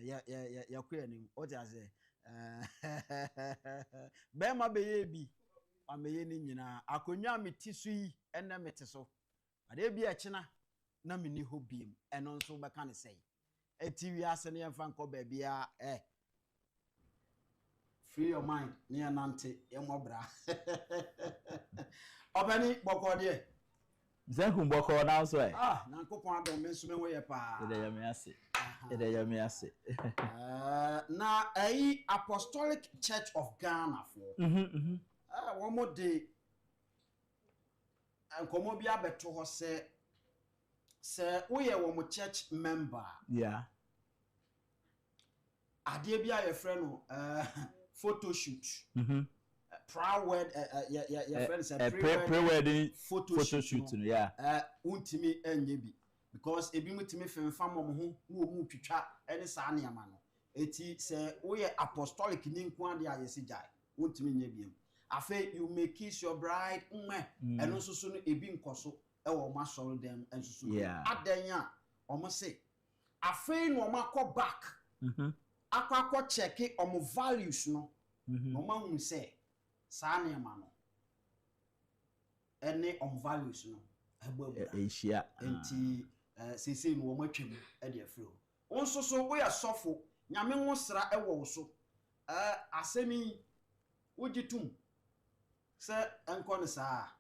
S7: Ya kọ yanim. O ja say be ma be ye bi ameye ni nyina akonwa metisu yi ene meteso. Ade bi echina na mini hobiem eno nso be kan say eti wi ase ne yemfa nko ba bia free your mind ne anante yemobra obani boko de
S9: Zenku boko na so
S7: na nkopon adom me nso me wo ye pa
S9: ede ya me ase
S7: na Apostolic Church of Ghana for one more day enkomo bia beto ho se we are one church member.
S9: Yeah.
S7: Ade bia your friend photo shoot. Proud word your friend say
S9: pre-wedding photo shoot. Yeah.
S7: Untimi enye bi because ebi mutimi femfa mo ho wo mu twitwa ene saa ne ama no. Eti se we are apostolic ni nko ade ayesi jai. Untimi nye biem. Afa you may kiss your bride eno susu no ebi nkoso ewo ma sorrow them and susu adanya omo say afei no ma ko back akwa check omo values no no ma hu say saa ne ma no ene omo values no
S9: ehia
S7: enti sese no omo atwem e de afro onso so we asofo nyame ho sra ewo so asemi ujitum se enko ne saa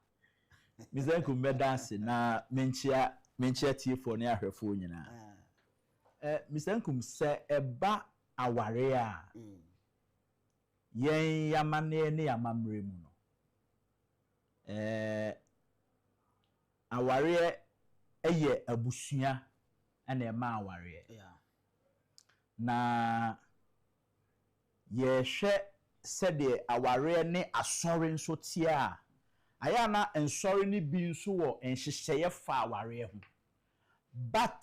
S9: Mizenku medance na menchia tiefo ne ahwefo nyina mizenku se eba aware a yen yamane ne yamamre mu no aware eye abusua ana ema aware na ye hwe sede aware ne asore nso Ayana and sorry ni bi nso wo enhyehyeye fa aware ho but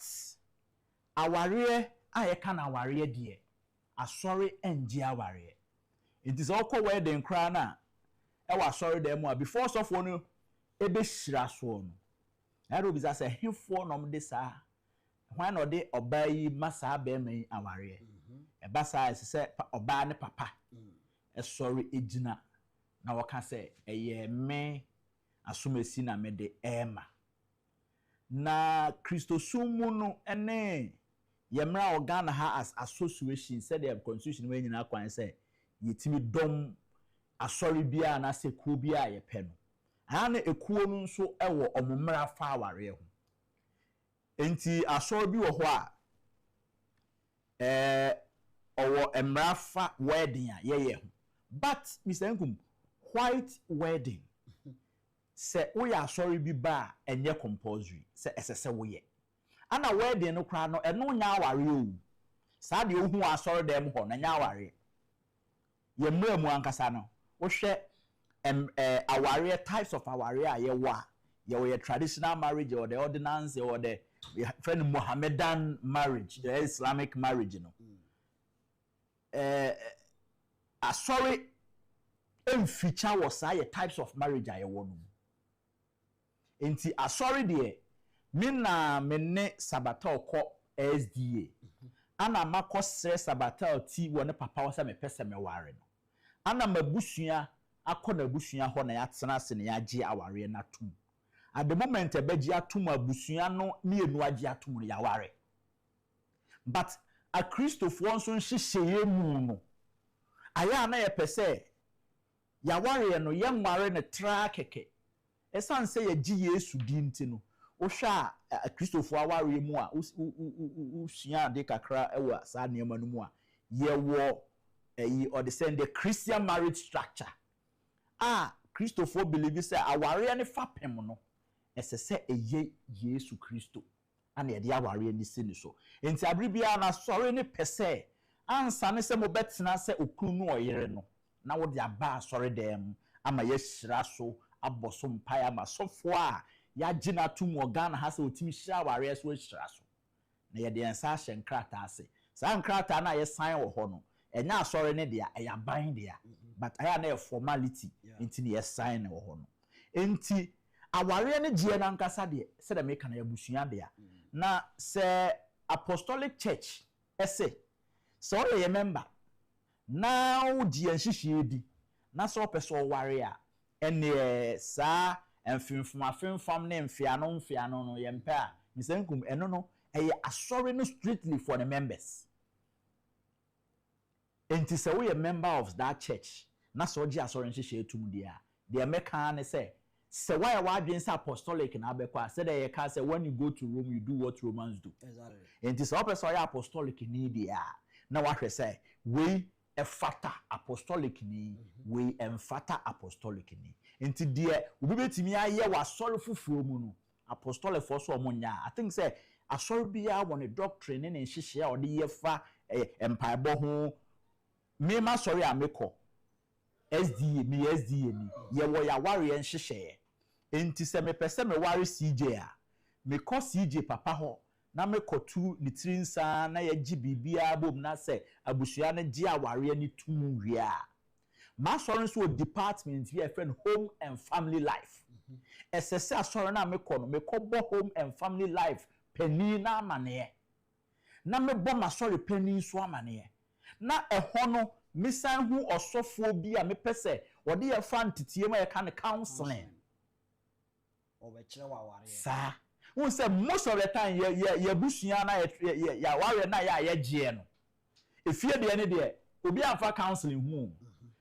S9: aware I can aware dear. A sorry and aware. It is all called wedding crana. I was sorry them before so for no ebe shiraswon. I will be as a him for nom this. Why not they obey massa be me aware? A bassa is said obey ne papa. A sorry ejina. Now I can say a ye me assume sina me de Emma. Na Christo sumuno ene yemra organa ha as association said the constitution when you kwan say yetimi dom asori bia na se ku bia ye pe no ana ekuo no nso ewo omumra fa aware ho enti asori bi wo ho a owo emra fa wedding a ye ho but Mr. Nkum white wedding se wo ya asori bi ba enye compulsory se esese wo ye ana wedding no kra no eno nya aware o sa de ohu asori dem ho na nya aware ye mremu ankasa no wo hwe aware types of aware a ye wa ye traditional marriage or the ordinance or the friend Mohammedan marriage the Islamic marriage no asori feature was say types of marriage a ye wo no enti asori de mina menne sabatal ko SDA ana makọ sere sabatal ti wo ne papa wo se me pese me ware no ana mabusua akọ na busua ho na ya tena se ne ya gie aware na tum at the moment ebeji atum abusua no mienu agi atum ya ware but a Christopher nso nhyehyeye mu no aya na ye pese ya ware no ye nware ne tra keke esan se ye gi Yesu di nti no wo hwa a Christopher aware mu a usua de kakra ewa sa neema no mu a ye wo or the Christian marriage structure Christopher believe say aware ne fapem no esese eye Yesu Kristo ana ye de aware ni sini so enti abribia na sori ne pese ansa ne se mo betena se okunu no oyere no na wo de aba sori dem ama ye hyira so aboso mpaya ma sofo a ya gina tum organ ha se otimi hyira aware so hyira so na ye de ensa hye nkrata ase sa nkrata na ye sign wo ho no enya asori ne de ya ban de but aya na formality enti ne ye sign wo ho no enti aware ne gie na nkasa de se de meka na yabusua de na se apostolic church ese so ye member now die nhihie di na so person ware a ene sa enfimfam ne mfiano no ye mpa a misenkum eno no eye asori no strictly for the members enti se we a member of that church na so gi asori nhihie etum dia de meka ne se why adwen say apostolic na abekwa say they can say when you go to Rome you do what Romans do exactly enti se person ya apostolic ni dia na wa hwe say we efata apostolic ni we emfata apostolic ni enti de obi betimi aye wa asori fufuro mu no apostolic for so omonya I think say asori bia won doctrine ne nhihie a ode yefa empaibo ho me ma sorry ameko SDA mi ye wo ya ware nhihye enti se me pese me ware CJ a me ko CJ papa ho na me kotu ni trinsa na ye gi bibia bom na se abusua ne gi aware ni tum wia ma sorry so department we friend home and family life SSA sorry na me ko no me ko bo home and family life pani na amane na me bo ma sorry pani so amane na eho no misan hu osofo bi a me pese wo de ye fa ntitie ma ye kan counseling
S10: obekire wa ware
S9: sa who say most of the time ye busua na ya ware na ya gie no efie de ne de obi afa counseling hu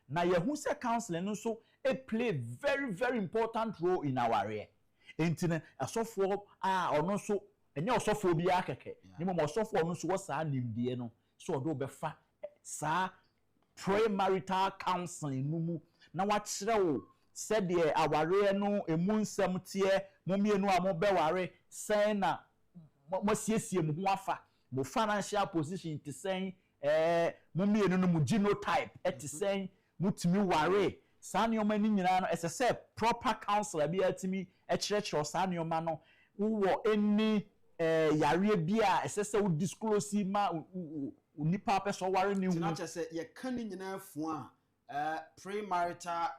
S9: na ye hu say counseling no so it play very very important role in our area entine asofo ono so enye osofo bi akeke ni mo osofo ono so wo sa nimdie no so odo be fa sa premarital counseling numu na wa kire wo said the aware no emu nsam tie mo mienu a mo be ware sen na mo siesie mo ho afa mo financial position ti sen mo mienu no mo genotype ti sen mo timi ware sanioma ni nyina no ese proper counselor bi atimi kire sa nioma no wo any yare bia esese wo disclose ma nipa person ware ni hu
S7: na chese ye kan nyina fu a premarital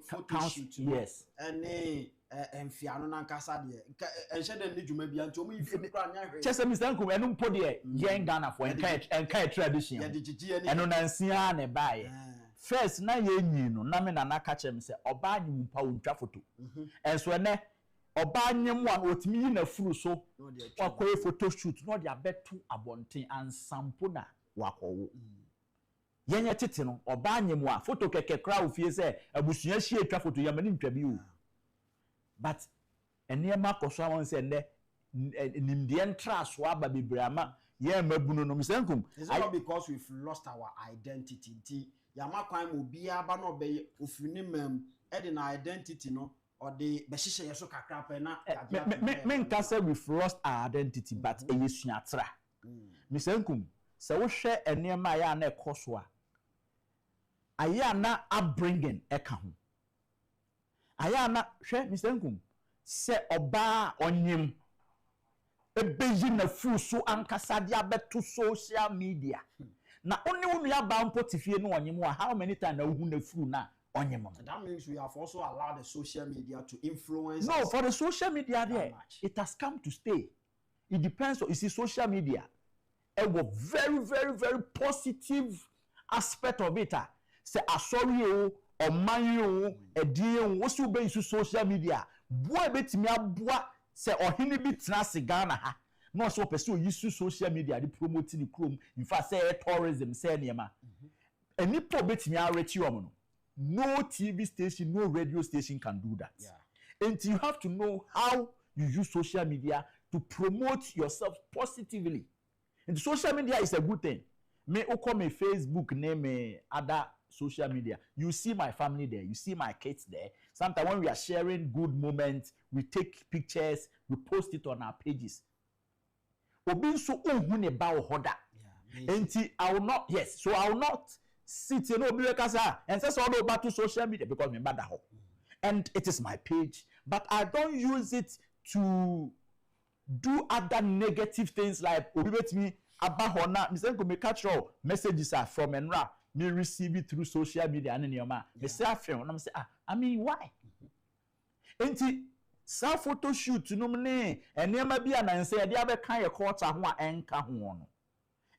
S7: photo shoot
S9: yes
S7: ene emfiano na nkasa de enhye de ne dwuma bia nti o mu yifi kra nya hwe
S9: chese Mr. Nkum enu mpo de yen Ghana for enka tradition
S7: ye de gigi
S9: enu na nsia na bae first na ye nyi no na me na naka chem se oba anyim pa wontwa photo enso ene oba anyim wa otimi yi na furu so wakoye photo shoot no de abeto abonten ansampo na wakowo yenye tete no oba anyim wa photo keke kra ofie se abusua hie twa photo yamani ntwa bi o but enema koso awon se ne nimde entra so aba bebrama ye mabunu no Mr. Nkum
S7: it's not because we've lost our identity yama kwan mo bia ba no be ofini mem e de na identity no or the behihye yeso kakra pa na
S9: me nka say we've lost our identity but eyesuatra Mr. Nkum se wo hwe enema ya na ekoso a aya na upbringing eka ho aya na hwe Mr. Nkum se oba onyim ebeji na fuso ankasa dia beto social media na oni unu ya ba mpotifie no onyim a how many times na hu na furu na onyim no
S7: that means we have also allowed the social media to influence
S9: no for the social media there it has come to stay. It depends on you see social media very very very positive aspect of it say asori o oman o edie o wo so be use social media boa betimi aboa say ohini bi tena se Ghana ha no so person use social media dey promote the chrome in fact say tourism say niema any po betimi areti om no TV station no radio station can do that and you have to know how you use social media to promote yourself positively. And social media is a good thing. Me oko me Facebook name me other social media. You see my family there, you see my kids there. Sometimes when we are sharing good moments, we take pictures, we post it on our pages. Obi so ohun ne ba ohoda. Enti I will not so I will not sit you know be kasa and say so all about to social media because me bad ho. And it is my page, but I don't use it to do other negative things like obi betimi abahona Mr. Nkum me catch all messages are from enra me receive it through social media and nioma me say afem na me say I mean why enti sa photo shoot no me enema bia na nse de abekan ye quarter ho a enka ho no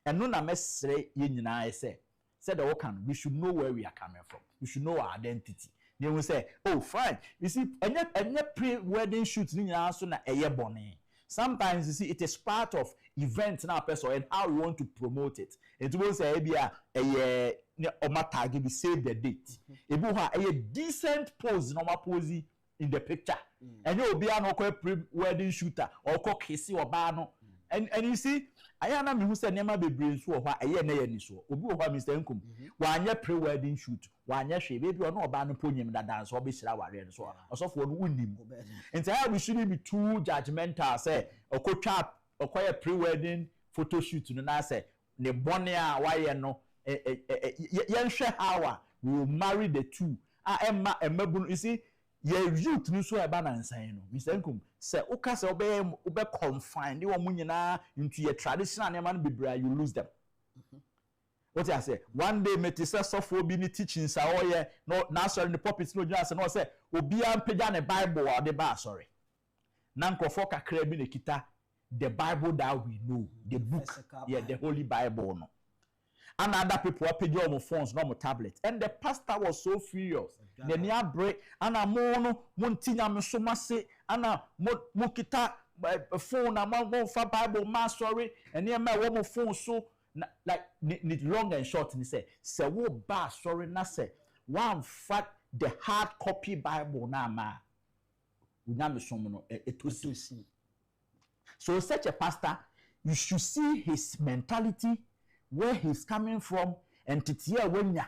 S9: eno na mesre ye nyina say said the can we should know where we are coming from, we should know our identity. They will say oh fine you see any pre-wedding shoot ni nyina so na eye bone. Sometimes you see it is part of event now person and how we want to promote it. It will say bia o ma tag be save the date. Ebu ha a decent pose no ma pose in the picture. And you be an pre-wedding shooter or ko kisi oba no. And you see ayana me hu say nema bebre so ho aye na ye ni so. Obi ho Mr. Nkum wa anya pre-wedding shoot wa anya hwe baby no oba no ponyim da dance obi hira ware so osofo no wunim. And say we shouldn't be too judgmental say okotwa okoye pre-wedding photo shoot no na say ne bone a wa ye no yen hwe how we will marry the two emma emabunu you see ye youth ni so eba na nsan no Mr. Nkum say uka say obe confine de wo nyina into your traditional name and bibra you lose them. What I say one day metisa sofo bi ni teaching sa oye no na sorry the pulpit no jina say no say obi am pega ne bible or the bar sorry na nkofo kakra bi ne kita the Bible that we know, the book, the Holy Bible no. And other people are paying on phones, no tablet. And the pastor was so furious. The near break, and a mono, Montina Musomase, and a Mokita phone, a more for Bible, mass sorry, and near my woman phone so like long and short. And he said, "Say what bar sorry, na say one fat the hard copy Bible na ma." We now it was see. So such a pastor, you should see his mentality, where he's coming from, and titia wenya.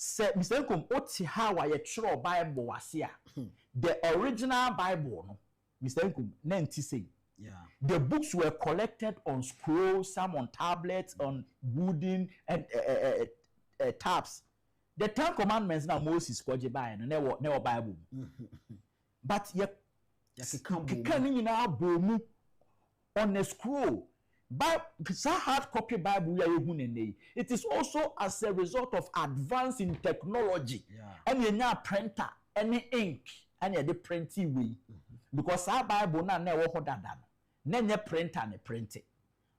S9: Say, Mr. Nkum, oti how I true Bible was here. The original Bible, no, Mr. Nkum, nenti say.
S7: Yeah.
S9: The books were collected on scrolls, some on tablets, on wooden and tabs. The 10 Commandments now Moses kwaje by and never Bible. But ye kikani na bomu on a scroll. But hard copy Bible it is also as a result of advance in technology. And you now printer, any ink, and the printing way. Because our Bible now never hold that down. Nenye printer and print it.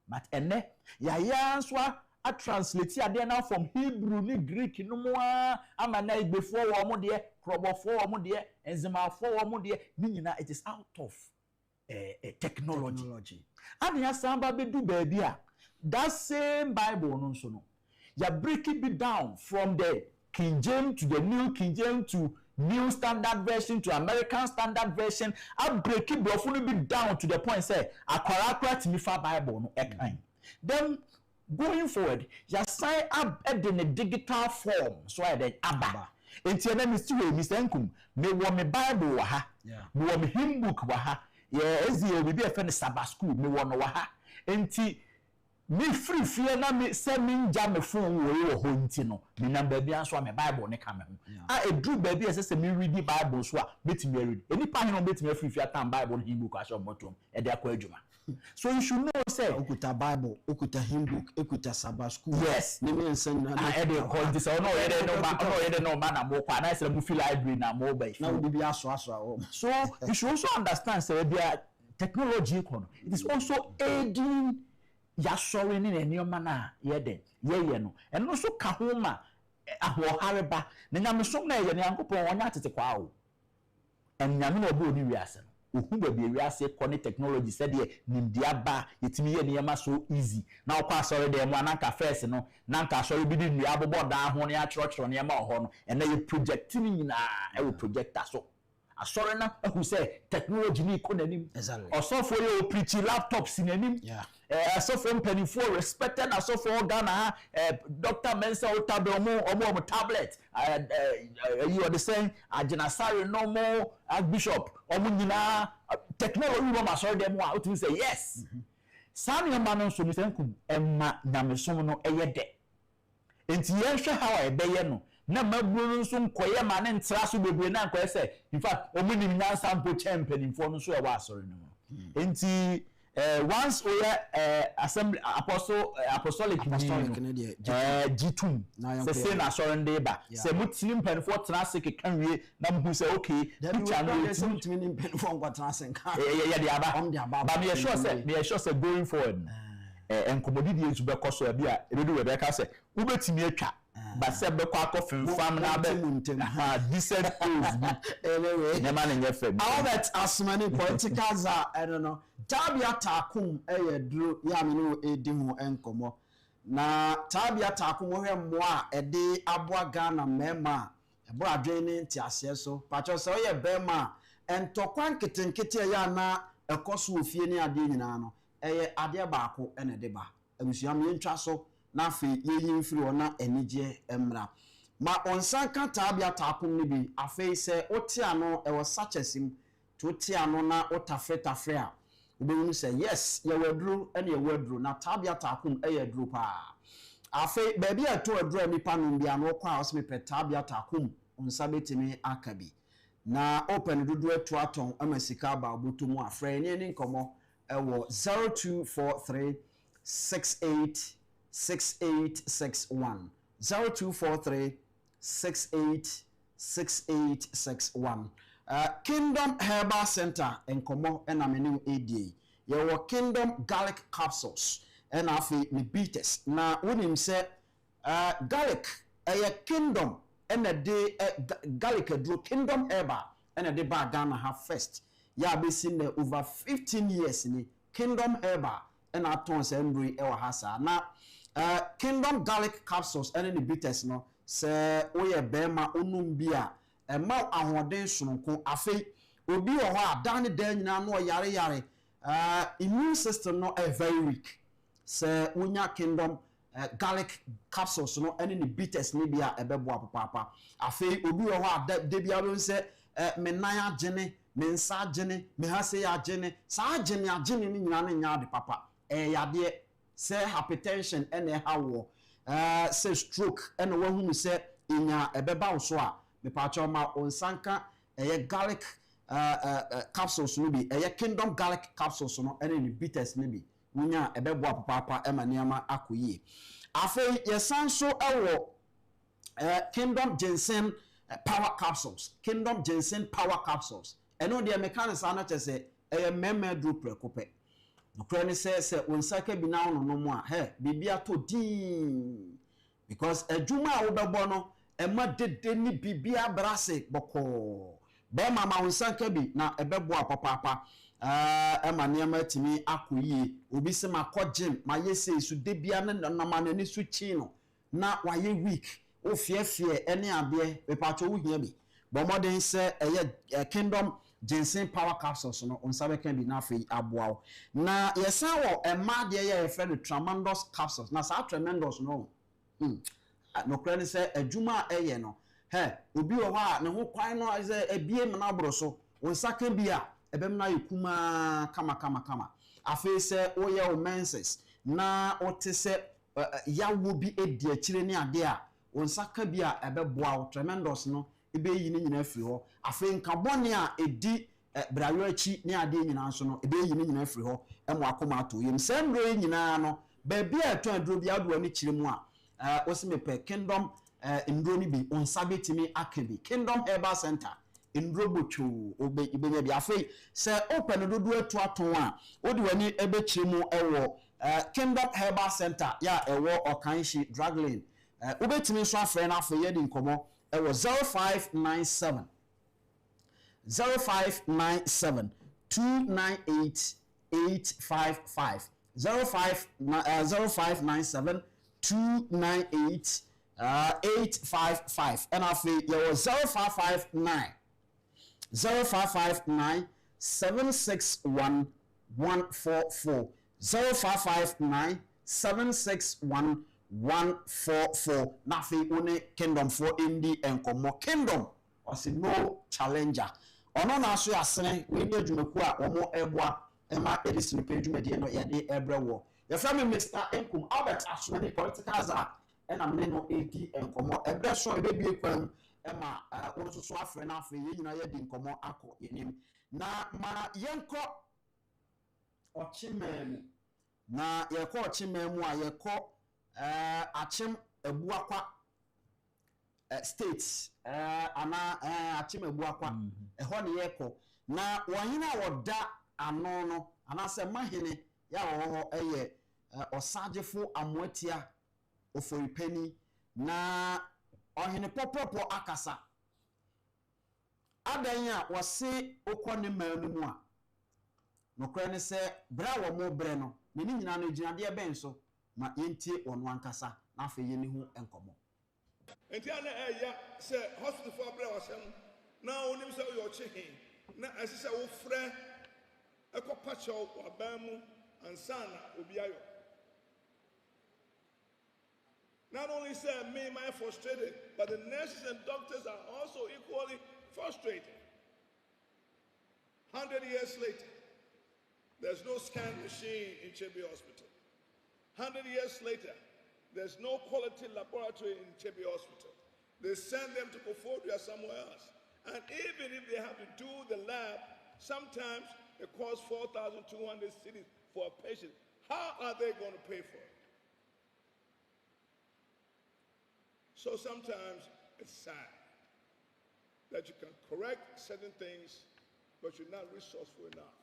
S9: But ene yanswa a translate here now from Hebrew ni Greek no more amana before one de krobo for one de enzema for one de it is out of technology. And ya samba be do baby that same Bible no so no ya break it down from the King James to the New King James to New Standard Version to American Standard Version. I break it down to the point say akwara timifa Bible no ekan. Then going forward, you sign up in a digital form so I then abba. Enti na Mr. Nkum me wo me Bible wa ha. Me wo me hymn book wa ha. Yeah, ezi e bi e fe ne Sabbath school me wo no wa ha. Enti me free fear na me se me nja me phone wo ho nti no me number bia so me Bible ne ka me ho e do baby e se me read the Bible so a betimi read eni pa he no betimi free fear tam Bible no hymn book a so motom e de akwa adwuma. So you should know say
S7: okuta Bible okuta hymn book okuta Sabbath school.
S9: Yes,
S7: ne me nsen na
S9: e de call this no e no ma na mo kwa na se mo feel library na mo ba
S7: na we be aso
S9: so you should also understand say there technology it is also aiding ya sorry ni enioma na ye den ye no eno so ka ho ma ahohareba na nyamesom na ye ne yankopon wonya atete kwa wo enyame na obo ni wiase no ohu ba bi wiase ko ne technology said ye nimdia ba yetimi ye ne so easy na okwa sorry dem na nka first no na nka sorry bi di nua abobo da ho ne a chiro ne ma ho no ena ye project ni nyina e wo projector so asore na who say technology ni ko nanim also for you preach laptops nanim so from penny for respected also for Ghana Dr. Mensa Otabe omo tablet you are the same Ajenasari no more Archbishop omo nyina technology no asore dem a to say yes sani man so Nkum emma nyamesom no eyede enti yenhwe how e beye no na maburu nso nkoye ma ne ntra so bebre na nkoye say in fact omunim nyansa mpo champion for no so e wa asore no enti once we assembly apostolic G2 say na asore ndey ba say mutini mpen for tra se kekan wie na mhu say okay picture no mutini mpen for ngwa tra se nka de aba ba me sure say going forward enkomodidi ensu be koso e bia ebedu we be ka say ubetimi atwa but say be kwa coffin farm na be decent anyway the man in your family all that as many politicals are I don't know tabia takum duro ya me no edi ho enkomo na tabia takum wo hwemmo a ede aboa Ghana mema ebo adwen ni ntiase so pacho so ye bema entokwa nketenkete ya na ekoso ofie ni ade nyina no ade baako ene de ba abusuam ye ntwa so na fe ye mfiri ona enije emra ma onsanka tabia takum ni bi afei se otia no e wo sachesim to tia no na otafetafre a ubenu say yes ye wadru ene ye wadru na tabia takum ye dru pa afei baby ato adru nipa no bia no kwa osme pe tabia takum onsa betimi akabi na open dudu atu aton amasika ba obotomu afre ni nkomo ewo 0243 686861 0243 686861 Kingdom Herbal Center enkomo ena menu ADA yewo Kingdom Garlic Capsules ena afi ni bitters na wonim se garlic Kingdom ena de garlic adro Kingdom Herbal ena de ba Ghana ha first ya be seen over 15 years ni Kingdom Herbal ena aton se ndui ewa hasa na Kingdom Garlic Capsules ena ni bitters no se oye bema onum bia ema ahoden sonko afei obi wo ho adan dan nyina no yare immune system no very weak se unya Kingdom garlic capsules no ene ni bitters ni bia ebebo papa afei obi wo ho de bia no se me nan agene me nsa agene me hase agene sa agene ni nyina no nya de papa yade se hypertension ene hawo se stroke ene wo hu se inya ebeba wo so a me pa cho ma onsanka garlic
S7: capsules no bi kingdom garlic capsules no ene ni bitters no bi wonya ebeboa papa ema niama akoyie afei yesanso ewo kingdom ginseng power capsules kingdom ginseng power capsules eno de mechanics ana chese meme dro prekope nokra ni se onsaka bi na ono no mu a bibia to din because adwuma a wobebo no ema dede ni bibia brase boko be mama onsaka bi na ebeboa papa ema niama timi akoyie obi se makogym ma yese su de bia na nama na ni su chi no na waye week o fie ene abe pepacho wo hia bi bo modern se kingdom ginseng power capsules no onsabe kan bi na fe aboa na yesan wo ema de ye friend tremendous capsules na sa tremendous no no kran se adwuma eye no obi wo ha ne ho kwan no se ebie me na boro so onsaka bi a ebem na yekuma kama afi se oye o menses na otese yawo bi edi akire ni ade a onsaka bi a ebeboa tremendous no ebe yi ni nyina afiri ho afi nkabone a edi brayo achi ni ade nyina so no ebe yi ni nyina afiri ho emo akoma ato yem semro nyina no ba bia eto aduro bia do ni kire mu a osimepe kingdom ndro ni bi onsabe timi akabi kingdom herbal center ndro bochu obe ibenya bi afi se open dodo atu aton a odi wani ebe kire mu ewo kingdom herbal center ya ewo okanshi drug lane ubetimi so afre na afre ye di nkomo ewo 0597 298 855 0597 298 855 and afre ye 0559 761 144 0559 761 144 nafi une kingdom for indi enkomo kingdom osi no challenger ono na so asene we ni adwumaku a omo eboa ema edisini pedwumade no yade ebrewo ye frame Mr. Enkum Albert asomani political za ena me no edi enkomo ebre so ebebie kwam ema onso so afre na afre ye nyina yadi enkomo akọ yenim na ma yenko ochimemu na yekọ ochimemu a yekọ achim ebuakwa states ana achim ebuakwa eho ne yekọ na wanyina woda ano no ana se mahene ya wo eye osagefo amoatia oforipani na ohene popopo akasa adanya wose okone manu mu a nokra ne se bra wo mo bre no ne nyina no ginade ben so ma yentie ono ankasa na afa ye ne hu enkomo
S6: enti ana eya se hospital for bra wasem na onim se yo chehin na asise wo frɛ ekopacho wabamu ansana obiayo. Not only say me am I frustrated, but the nurses and doctors are also equally frustrated. 100 years later, there's no scan machine in Chebe Hospital. 100 years later, there's no quality laboratory in Chebe Hospital. They send them to Kofodia somewhere else. And even if they have to do the lab, sometimes it costs 4,200 cedis for a patient. How are they going to pay for it? So sometimes it's sad that you can correct certain things, but you're not resourceful enough.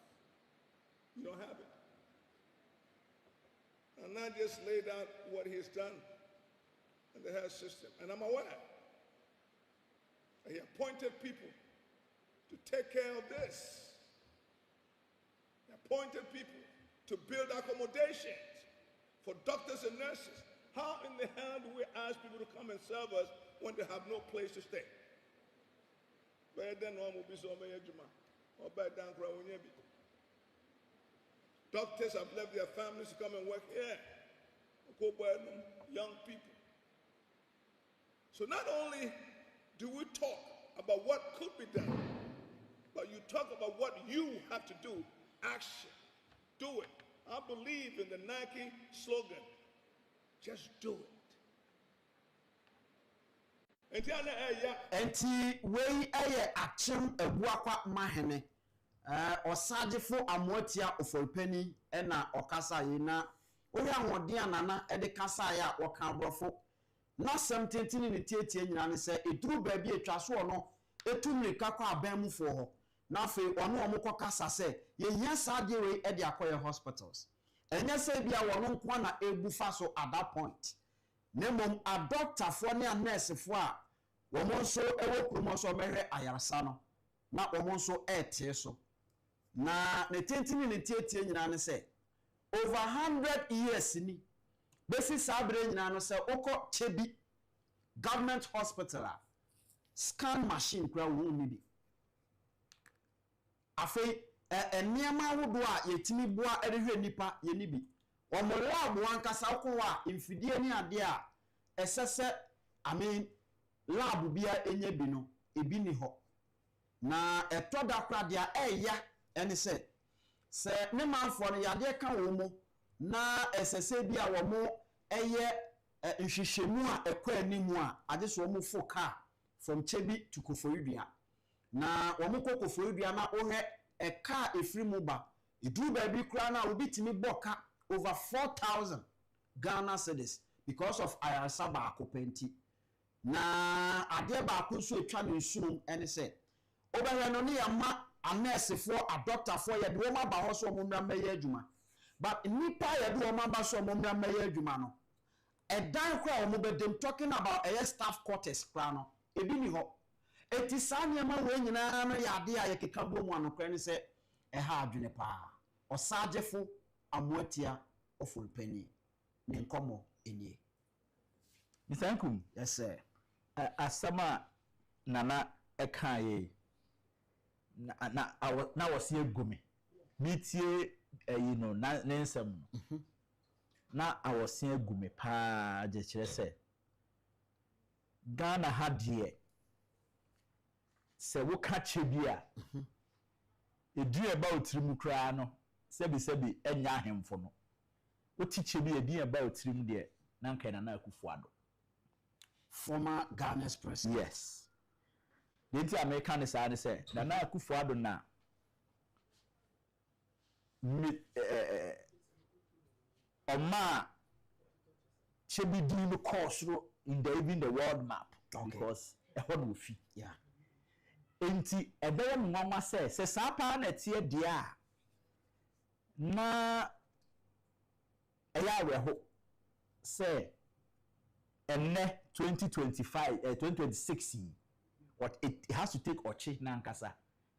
S6: You don't have it. And I just laid out what he's done in the health system, and I'm aware. He appointed people to take care of this. He appointed people to build accommodations for doctors and nurses. How in the hell do we ask people to come and serve us when they have no place to stay? Doctors have left their families to come and work here. Young people. So not only do we talk about what could be done, but you talk about what you have to do. Action. Do it. I believe in the Nike slogan. Just do it.
S7: enti wei eye akyem abuakwa mahene osagefo amoatia ofolpani na okasa yina oya hode anana de kasa ya woka abrofo na sem tentini ne tietie nyina ne se eduru ba bi etwa so no etumrika kwa abanmufo ho na afi ono omukọ kasa se ye hia saade we e de akoye hospitals enya se bia wono nko na ebufa so at that point nemom a doctor fo ne a nurse fo a womo so ewo krumo so behwe ayarsa no na womo so etie so na ne tentini ne tietie nyina ne se over 100 years ni besi sabre nyina no se okọ chebi government hospital scan machine kura wo ni bi afei eniema wodo a yetimi boa erehwe nipa ye ni bi omo lab wankasa ko a imfidie ni ade a esese lab bia enye bi no ebi ni ho na etoda kra dia eya eni se ne manfo no yade ka wo mo na esese bi a wo mo eye nhwehwemu a ekwa animu a ade so wo mo fo car from Chebi to Koforidua na wo mo Koforidua na ohwe e car efrimu ba iduru ba bi kra na obitimi boka over 4,000 Ghana cedis because of ayarsa ba akopenti na ade ba ko so etwa ne nsum ene se obehwe no ne yama a nurse for a doctor for ye de wo ma ba ho so mo mra meye adwuma but nipa ye de wo ma ba so mo mra meye adwuma no edan kwa wo mo be dem talking about a staff quarters kra no ebi ni ho eti sanya ma we nyina no ya ade a ye keka bo mu anokra ni se ha adwene pa osagefo amoatia ofulpani ne nkomo enie
S9: misankum
S7: yes sir
S9: asama nana ekaye na wose egumi bitie na nensem na awose egumi pa je kire se Ghana hadie se wo ka chebia edu eba otirimu kra no sebi enya ahemfo no oti chebia edu eba otirimu de na nka na akufo-addo
S7: former Ghana's president
S9: yes the American is say na akufo-addo na oma chebi di no course in the world map because e hodo fi
S7: yeah
S9: enti ebe mo nwa se sapa na tie dia na eya reho say enne 2026 what it has to take Ochi Nankasa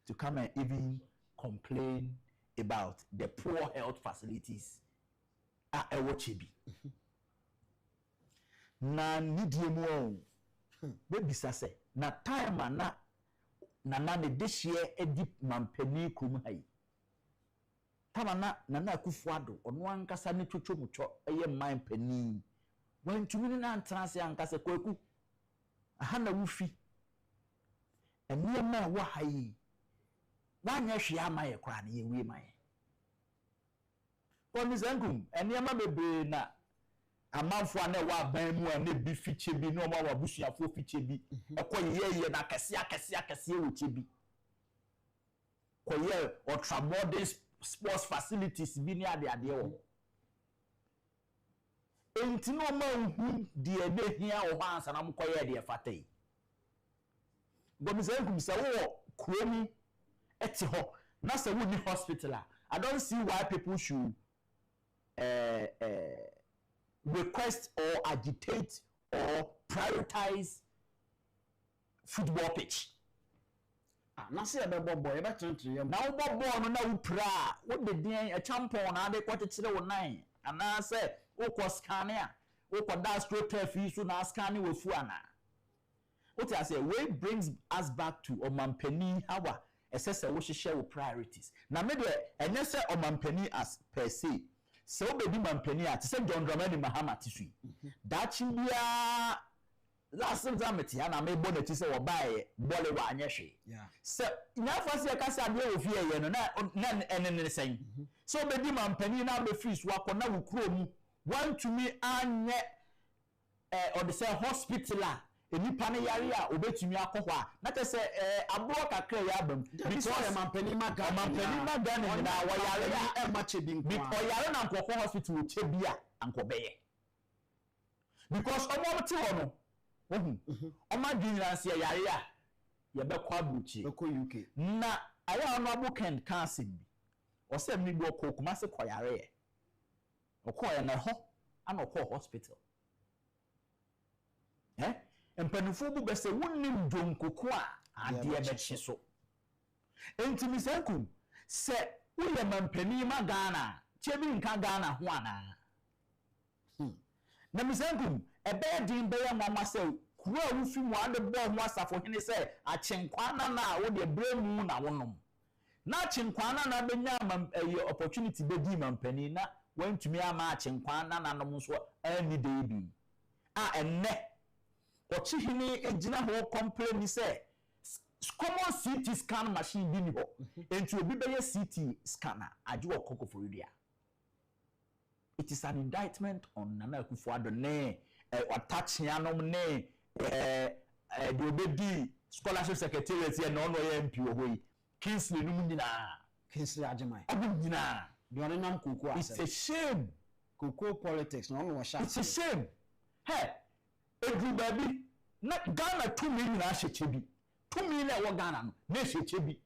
S9: to come and even complain about the poor health facilities at Ewochebi. Na nidie mu baby sase na time na ne this year edi mampani kum hai tama na akufo-addo ono ankasa ne twotwomutwo eye mampani wantumi na antrase ankasa kwaku aha na wufi eniema wa hai wanya hwe amaye kra na ye wie maye onizangum eniema bebre na amanfo na wa ban mu na bi fiche bi no ma wa busuafo fiche bi ekoye na akese wo chebi koye ultra-modern sports facilities bi ni ade wo enti no ma hu de ne hia wo hansa na mkoye de fatai gomizangum se wo kromi eti ho na se wo ni hospital I don't see why people should request or agitate or prioritize football pitch.
S7: Na se ebe bobo ebe tuntun ye
S9: na wo bobo no na wo pra wo de den a champion na de kwatechire wo nan ana se wo ko scan a wo ko da straight fi so na scan wo fu ana what I say we brings us back to omampani hawa esese wo hihye wo priorities na me de enye se omampani as per se se wo be di mampani at se John Dramani Mahama tisui dachi bia last time tia na me boneti se wo bae bole wa anyehwe se nyafa se kasa de wo fie ye no na enene sen so be di mampani na be fees wa ko na wo kuro mu want to me anye or the say hospital enipa ne yare a obetumi akɔhɔ a na te sɛ aboro kakra ya bam
S7: because mampani magana
S9: na wɔyare a
S7: ɛma chebi nkwa
S9: ɔyare na nkɔkɔ hospital chebi a ankɔbɛyɛ because ɔmo te hɔ no ɔma dwinyira nse yare a yɛbɛkɔ abuchi
S7: ɛkɔ UK
S9: na ayɛ honorable Ken Council bi ɔsɛ mi bi ɔkɔ kuma se kɔyare ɔkɔ na hɔ ana ɔkɔ hospital mpanifo bu bɛsɛ wonnim donkoko a adeɛ bɛkye so enti misankum sɛ woyɛ mampani ma Ghana kyɛ bi nka Ghana ho ana na misankum ɛbɛyɛ din bɛyɛ mama sɛ kuro a wofi mu ade bɔ ho asafo hene sɛ akyenkwana na a wode bremu na wonom na akyenkwana na bɛnya opportunity bɛdi mampani na wantumi ama akyenkwana na nom so ani dey bi a ɛnɛ ɔkyehene egyina ho complain say common CT scan machine bi ni ho enti obi bɛyɛ CT scanner agye okokoforidia. It is an indictment on Nana Akufo-Addo ne Watachianom ne the obedi scholarship secretariat here no MP ohoi Kingsley no nyina
S7: Kingsley Agyapong
S9: nyina
S7: the onenam koko
S9: it's a shame
S7: koko politics no one sharp
S9: it's a shame hey edru baby na Ghana 2 million ahyechebi 2 million e wo Ghana no na ahyechebi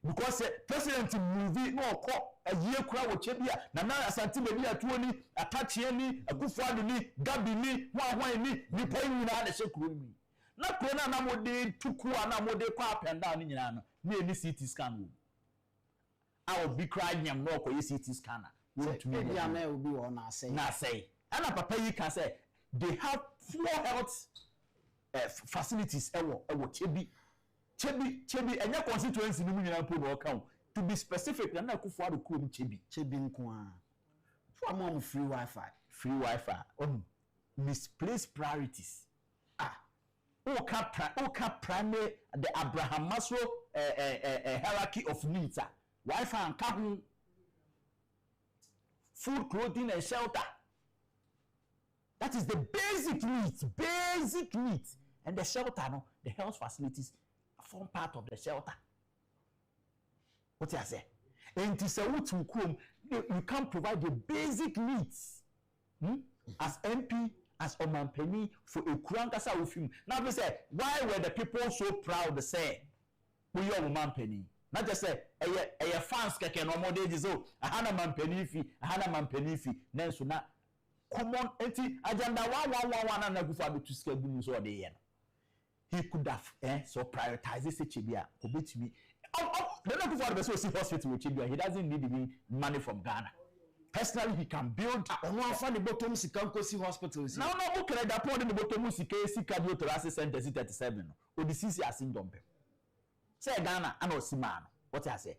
S9: because president movie no okọ aye kura wo chebi a na asante bebi atuo ni atachie ni Akufo-Addo ni Gabi ni hwan ni nipa nyina na hye mi na kuro na mode tuku na mode kwa apenda ni nyina no na eni CT scan wo a obi kra nyam no okoye CT scanner wo tumi
S7: ya na obi wo na say
S9: ana papa yi can say they have 4 health facilities ewo chebi enya constituency ni mu nyina po no account to be specific na Akufo-Addo kuro chebi
S7: nko a for am free
S9: wifi on misplaced priorities oka primary the Abraham Maslow hierarchy of needs wifi and car food, clothing and shelter. That is the basic needs and the shelter no the health facilities form part of the shelter. What I say? And to say what you can't provide the basic needs as MP, as Omanpeni for a Kurankasa with him. Now we say, why were the people so proud to say we are Omanpeni? Not just say a fans can no more days so a Hana Manpeni fee, then so now common anti agenda 111 and Akufo-Addo to schedule so the year. He could have so prioritize this Chibia, commit me. The Akufo-Addo so see hospital with Chibia. He doesn't need any money from Ghana. Personally, he can build
S7: one for the bottom see hospitals.
S9: Now, no, okay, the point in the bottom see cardiothoracic center 37 or the CC as in Dompe. Say Ghana, I know Siman. What I say?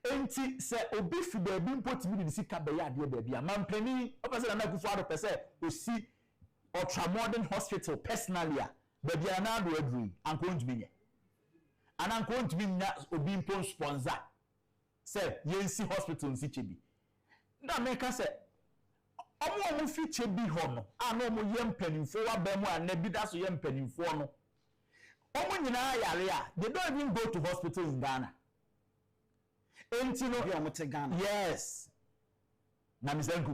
S9: Enti say obi fi be bi mpoti bi ni sika be ya de baby a mampani o pese na Akufo-Addo pese o si ultra-modern hospital personally a baby na do adru anko ntumi nye ana anko ntumi nya obi mpo sponsor say yensi hospital nsi chebi nda meka say omo fi chebi ho no ana omo ye mpanimfo wa ba mu ana bi da so ye mpanimfo no omo nyina yare a they don't even go to hospitals in Ghana.
S7: Ghana.
S9: Yes. Na misanku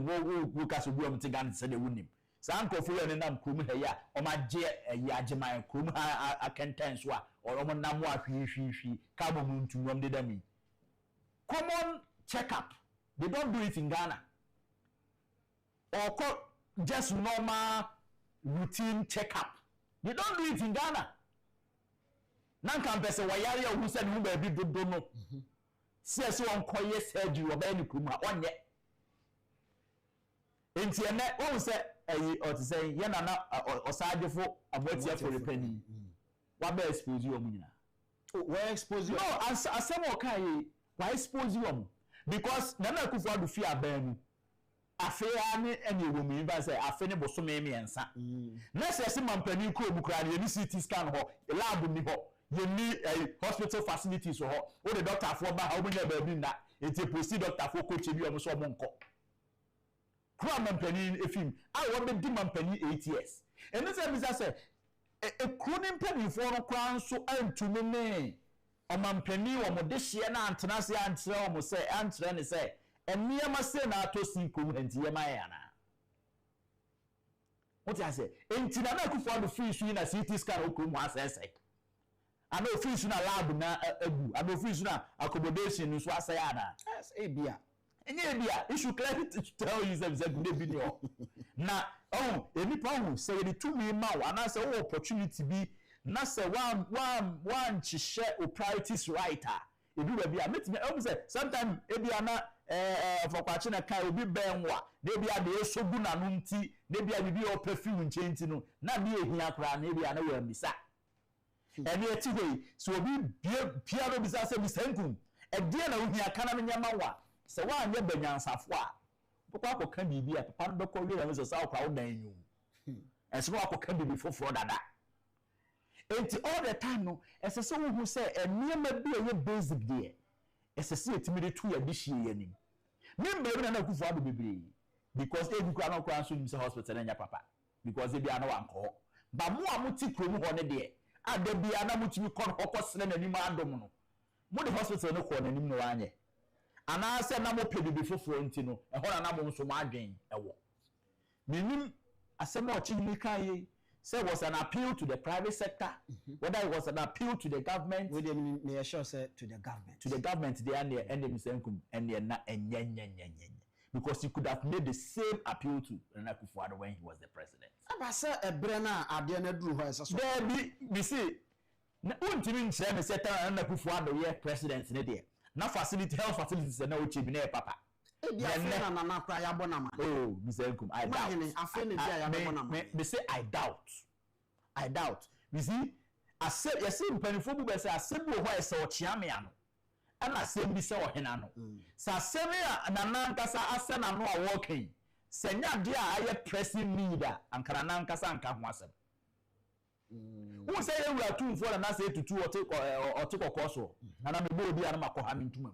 S9: wo kaso bi omte Ghana se de wonim. Sa ankofo ye ne nam krom ha ya o ma je Agyapong krom ha akenten so a o mo nam ahwehwehwi ka bo muntum om de dami. Common checkup. They don't do it in Ghana. Or just normal routine checkup. They don't do it in Ghana. Nan kan pese wayare ya hu se ne ba bi dodo no. Says one quiet surgery or any kuma on yet. Enti ene won say or to say yana or saje for about here for the penny. What be expose you nyina?
S7: Why expose you?
S9: No, as some okay why expose you because Nana Akufo-Addo fi aban afea ne ene womi ba say afe ne boso me ensa. Na say mampani ko mu kra ne CT scan ho lab ni ho. You need hospital facilities or the doctor for how many baby na it's a proceed doctor for coach you almost monko. kura mampani efim a wo be di mampani 8 years eno say bisa say e kroni mpanifo no kura nso antumi ne omampani wo mo de hye na antena se antre wo mo say antre ne say eniema say na atosi kom antiye maya na what I say entina na akufo-addo free su na CT scan okrom asese ana free su na lab na agu ana free su na accommodation nso asaya na
S7: yes ebia
S9: issue clearly to tell you that good be no na enipa say the two me ma ana say opportunity be na say one chishe o priorities writer ebi we be metime say sometimes ebia na for kwachi na kai obi benwa na ebia de esogu na no nti na ebia bibi o perfume nchenti no na me ehia kra na ebia na we amisa eni eti we so obi bia no bisa say bisankum e de na ohia kana me nyama wa se wa anya banyansafo a papa akoka bibi a papa no beko wi na so sa akwa wodan nyu enso akoka bibi foforo dada enti all the time no esese wo hu se eniema bi ye basic there esese etimire tu ya bihie yanim membe na akufo-addo bebre because e dukura na kwa so nim se hospital nya papa because e bia na wanko ba mo a muti krom ho ne de ada bia na mutimi kon hokosene nanim adom no mo de hospital no ko nanim no anye ana se na mo pedibi foforo nti no e ho na mo nso ma adwen ewo minim asem o chini kai say was an appeal to the private sector whether it was an appeal to the government
S7: we dey me sure say to the government
S9: they and the enkum and na enyenyenyenyen because he could have made the same appeal to akufo-addo when he was the president
S7: aba say ebre na ade na duru ho eseso
S9: there be see na untimi nchire me say tan akufo-addo ye president ne there na facility health facilities na o chebi na papa
S7: na na kra ya bona man
S9: oh bisenkum I doubt
S7: afene bia ya bona man
S9: me say I doubt you see I say yes mpanifo bu be say asebu ho ese o chiame ano ana asem bi say o hena no sa asem a na nankasa asena no a working senya de a aye pressing need a ankara nankasa anka ho asem who say you are too for na say tutu o te kokoso na me bo obi ana makoha ntuma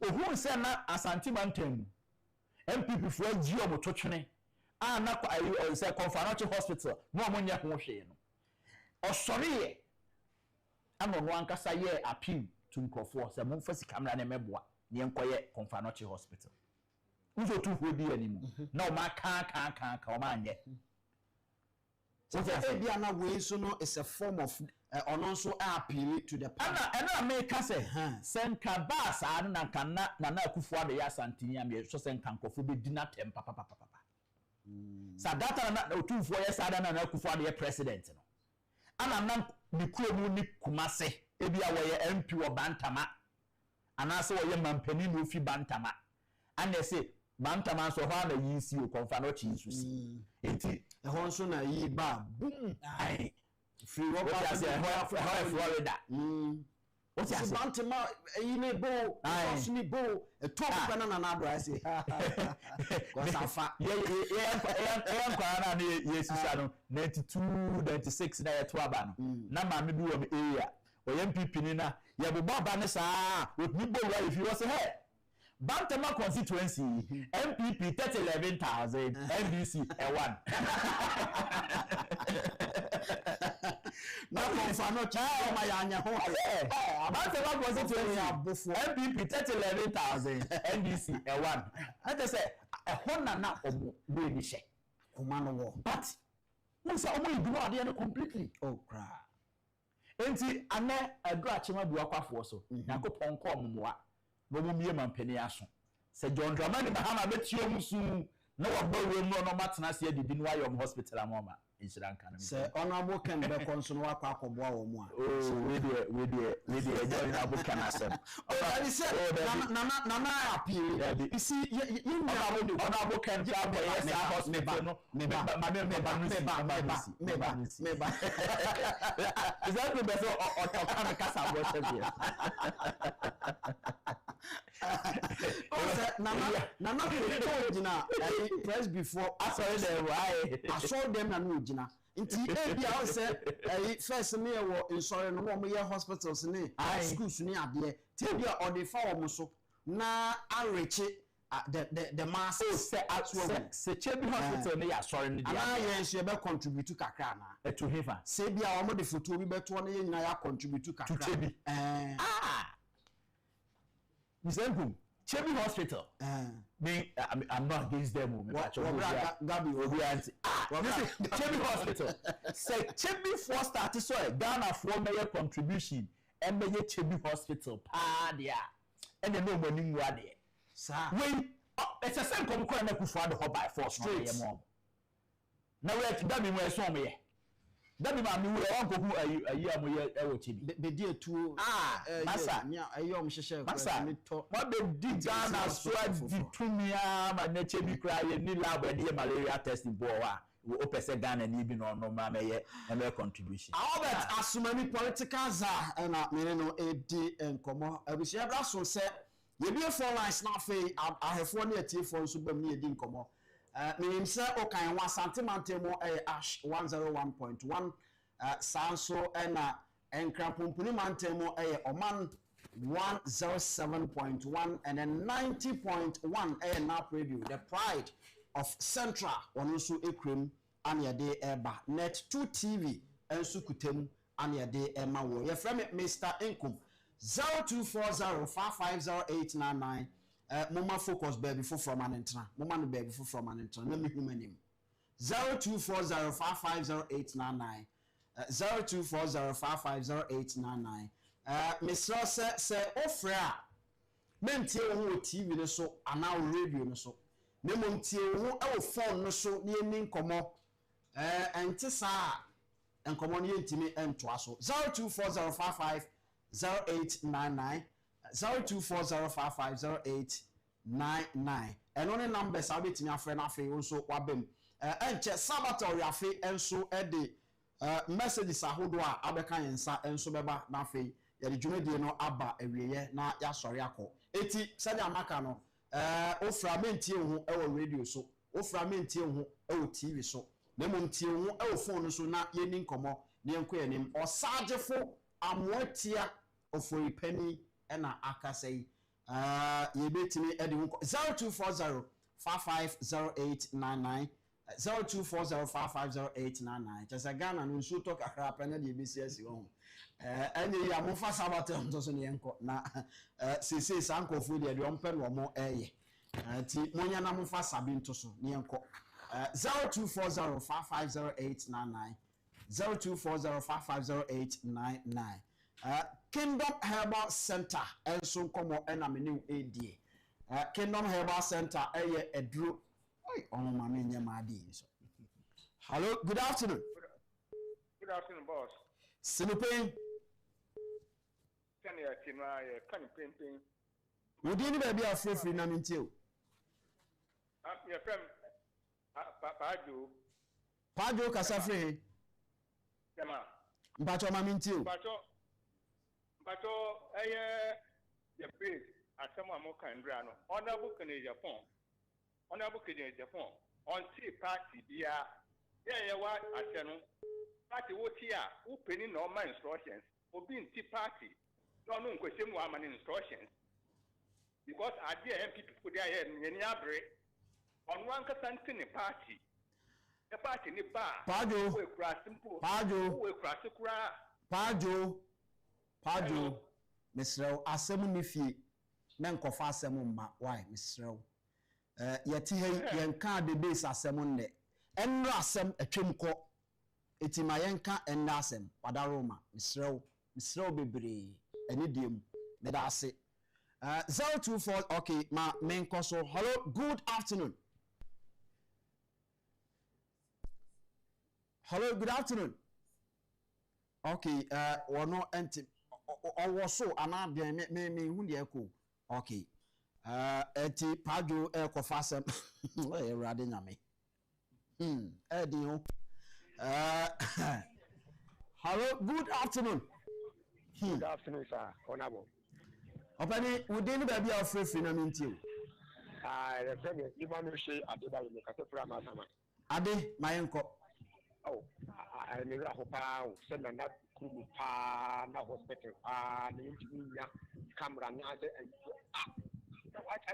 S9: ohun se na Asante Mantam MPP fo agi o mototwene na kwa say Confanachi Hospital no mo nya ho hwe no osori ano no ankasa ye appeal to nkrofo se mo fa sikamra na meboa ne enkoye Confanachi Hospital uzo tu ho di animu na o ma kan o ma anye
S7: so bia na we so no is a form of ononso appeal to the
S9: public ana me ka say senka bas anu na kana na akufo-addo ya Asante am ye so senka nkofo be di na tem papa sa data na otufo ya sa na akufo-addo ye president no ana na mikuro ni kumase ebia wo ye MP wo Bantama ana se wo ye mampani no fi Bantama ana se Bantama so ho na yisi o Confanachi nsusi enti
S7: ho nso na yi ba boom
S9: ai
S7: free work
S9: Florida
S7: what you say Bantama ne bo osni bo top kana na do I say cause afa
S9: yeah kwa na ye sisa no 92 96 na ye to aba no na ma me bi wo area o MPP ni na ye bo ba ne saa otni bo wa if you say hey Bantama constituency MPP 11,000 NDC 1
S7: na Confanachi ma ya anya ho
S9: Bantama constituency MPP 11,000 NDC 1 ate say ho na omo we ni she
S7: kuma no wo
S9: but mo say omo ignore ade no completely
S7: oh cry
S9: enti ane adu achema bu akwafo so yakopon ko omomoa no mo mie mampani aso se John Dramani Mahama betio musu na wabawe mu no matena se adidi no ayom hospital amoma insidan kan
S7: se honorable Ken be konso no akwa akoboa wo mu a
S9: we dey enjoy na book na sem
S7: I say na appeal you see you
S9: honorable Ken ja be yes hospital no me ba is that the best o kan kasa bo se
S7: na ojina press before I saw them na no ojina nti bia o se first me wo insure no mo ye hospitals ni schools ni ade ti bia o dey fa wo so na areche the mass
S9: say Chebi hospital ne ya sorry ne dia
S7: ana yes you be contribute to kakra na
S9: to hefa
S7: say bia omo de photo bi beto na ye nyina ya contribute to kakra
S9: to Chebi Misenkum Chebi hospital me I'm not against them Gabi obi anti Chebi hospital say Chebi for start so Ghana for major contribution and major Chebi hospital pa dia and the no money mu ade sir when it's a same come na akufo-addo by force straight na we that be we so me that be ma me we wan koku ayi amoye e wo Chebi
S7: be die tu
S9: masa
S7: nya ayom hyehyɛ
S9: masa
S7: me to
S9: mo be di Ghana so di tumia ma na Chebi kra ye ni lab e dey malaria testing bo wa we opese Ghana ni bi no ma meye e contribution
S7: Albert asumani political za na me no edi enkomo abusia bra so se ye bi phone lines na fe ahefo na atiefo nso bam na edi nkomo menim se okan wa santimantemo ash 101.1 sanso na enkrapompuni mantemo oman 107.1 and then 90.1 nap radio the pride of central onusu ekrem aniade eba net 2 tv ensu kutem aniade ema wo ye frame Mr Inkum 0240550899 mama focus baby from an interna mama no baby from an interna na me humanim 0240550899 0240550899 Mr. say ofra mentie wo TV no so ana radio no so ne montie wo e phone no so ne eni nkomo ente saa nkomo ne yentimi entoa so 0240550899 0240550899 eno ne numbers abetimi afre na afi nso wabem enche sabatori afi enso ede messages ahodo a abeka yensa enso beba na afi yede dwumedie no aba awieye na ya sori akọ eti sede amaka no ofra mentie ho e wo radio so ofra mentie ho e wo TV so na montie ho e wo phone so na yeni nkomo ne enko yenim osagefo amotia ofori pani ena akasai yebetimi edi 0240550899 0240550899 just Ghana no nso to kakra pa na de BCS ho ene ya mo fa sabate nto so ne enko na sese sankofo de ompe no mo eye ti monya na mo fa sabi nto so ne enko 0240550899 0240550899 Kingdom Herbal Center enso komo ena menu edie Kingdom Herbal Center eye edru oi ono ma me nyama adi so hello good afternoon
S11: boss
S7: Sinopin
S11: Kenya tinwa ye kan pimpin
S7: wodi ni ba bia free na mintie o
S11: ye fam
S7: Pajo kasa free
S11: tema
S7: mpacho ma mintie o
S11: Pacho the place asemo amoka ndra no honorable Agyapong on tea party dia ye wa aseno party wo tia wo peni no man instructions obi nti party no nkwesem wa man instructions because idea MP people there ye ni abre on one kasantini party the party ni ba
S7: Pajo
S11: we kura simple
S7: Pajo
S11: we kura sekura
S7: Pajo Mr. Asemu ni fie na nkofa asemu mma why Mr. Yeti he yenka the base asemu nne enro asem atwem ko etima yenka enna asem wadaroma Mr. bebre eni diem me da ase 024 okay ma menko so hello good afternoon okay wono enti owo so anade me hu de eko okay eti Pajo kofa asem e rade nyame edi ho hello good afternoon
S12: Good afternoon, sir. Honorable.
S7: Opani, within the baby of free na minti.
S12: The friend is Ivan Rishi Adeba in the Catapra Sama.
S7: Ade, my uncle.
S12: Oh, I never hope I send that crew pa, na hospital, the camera, and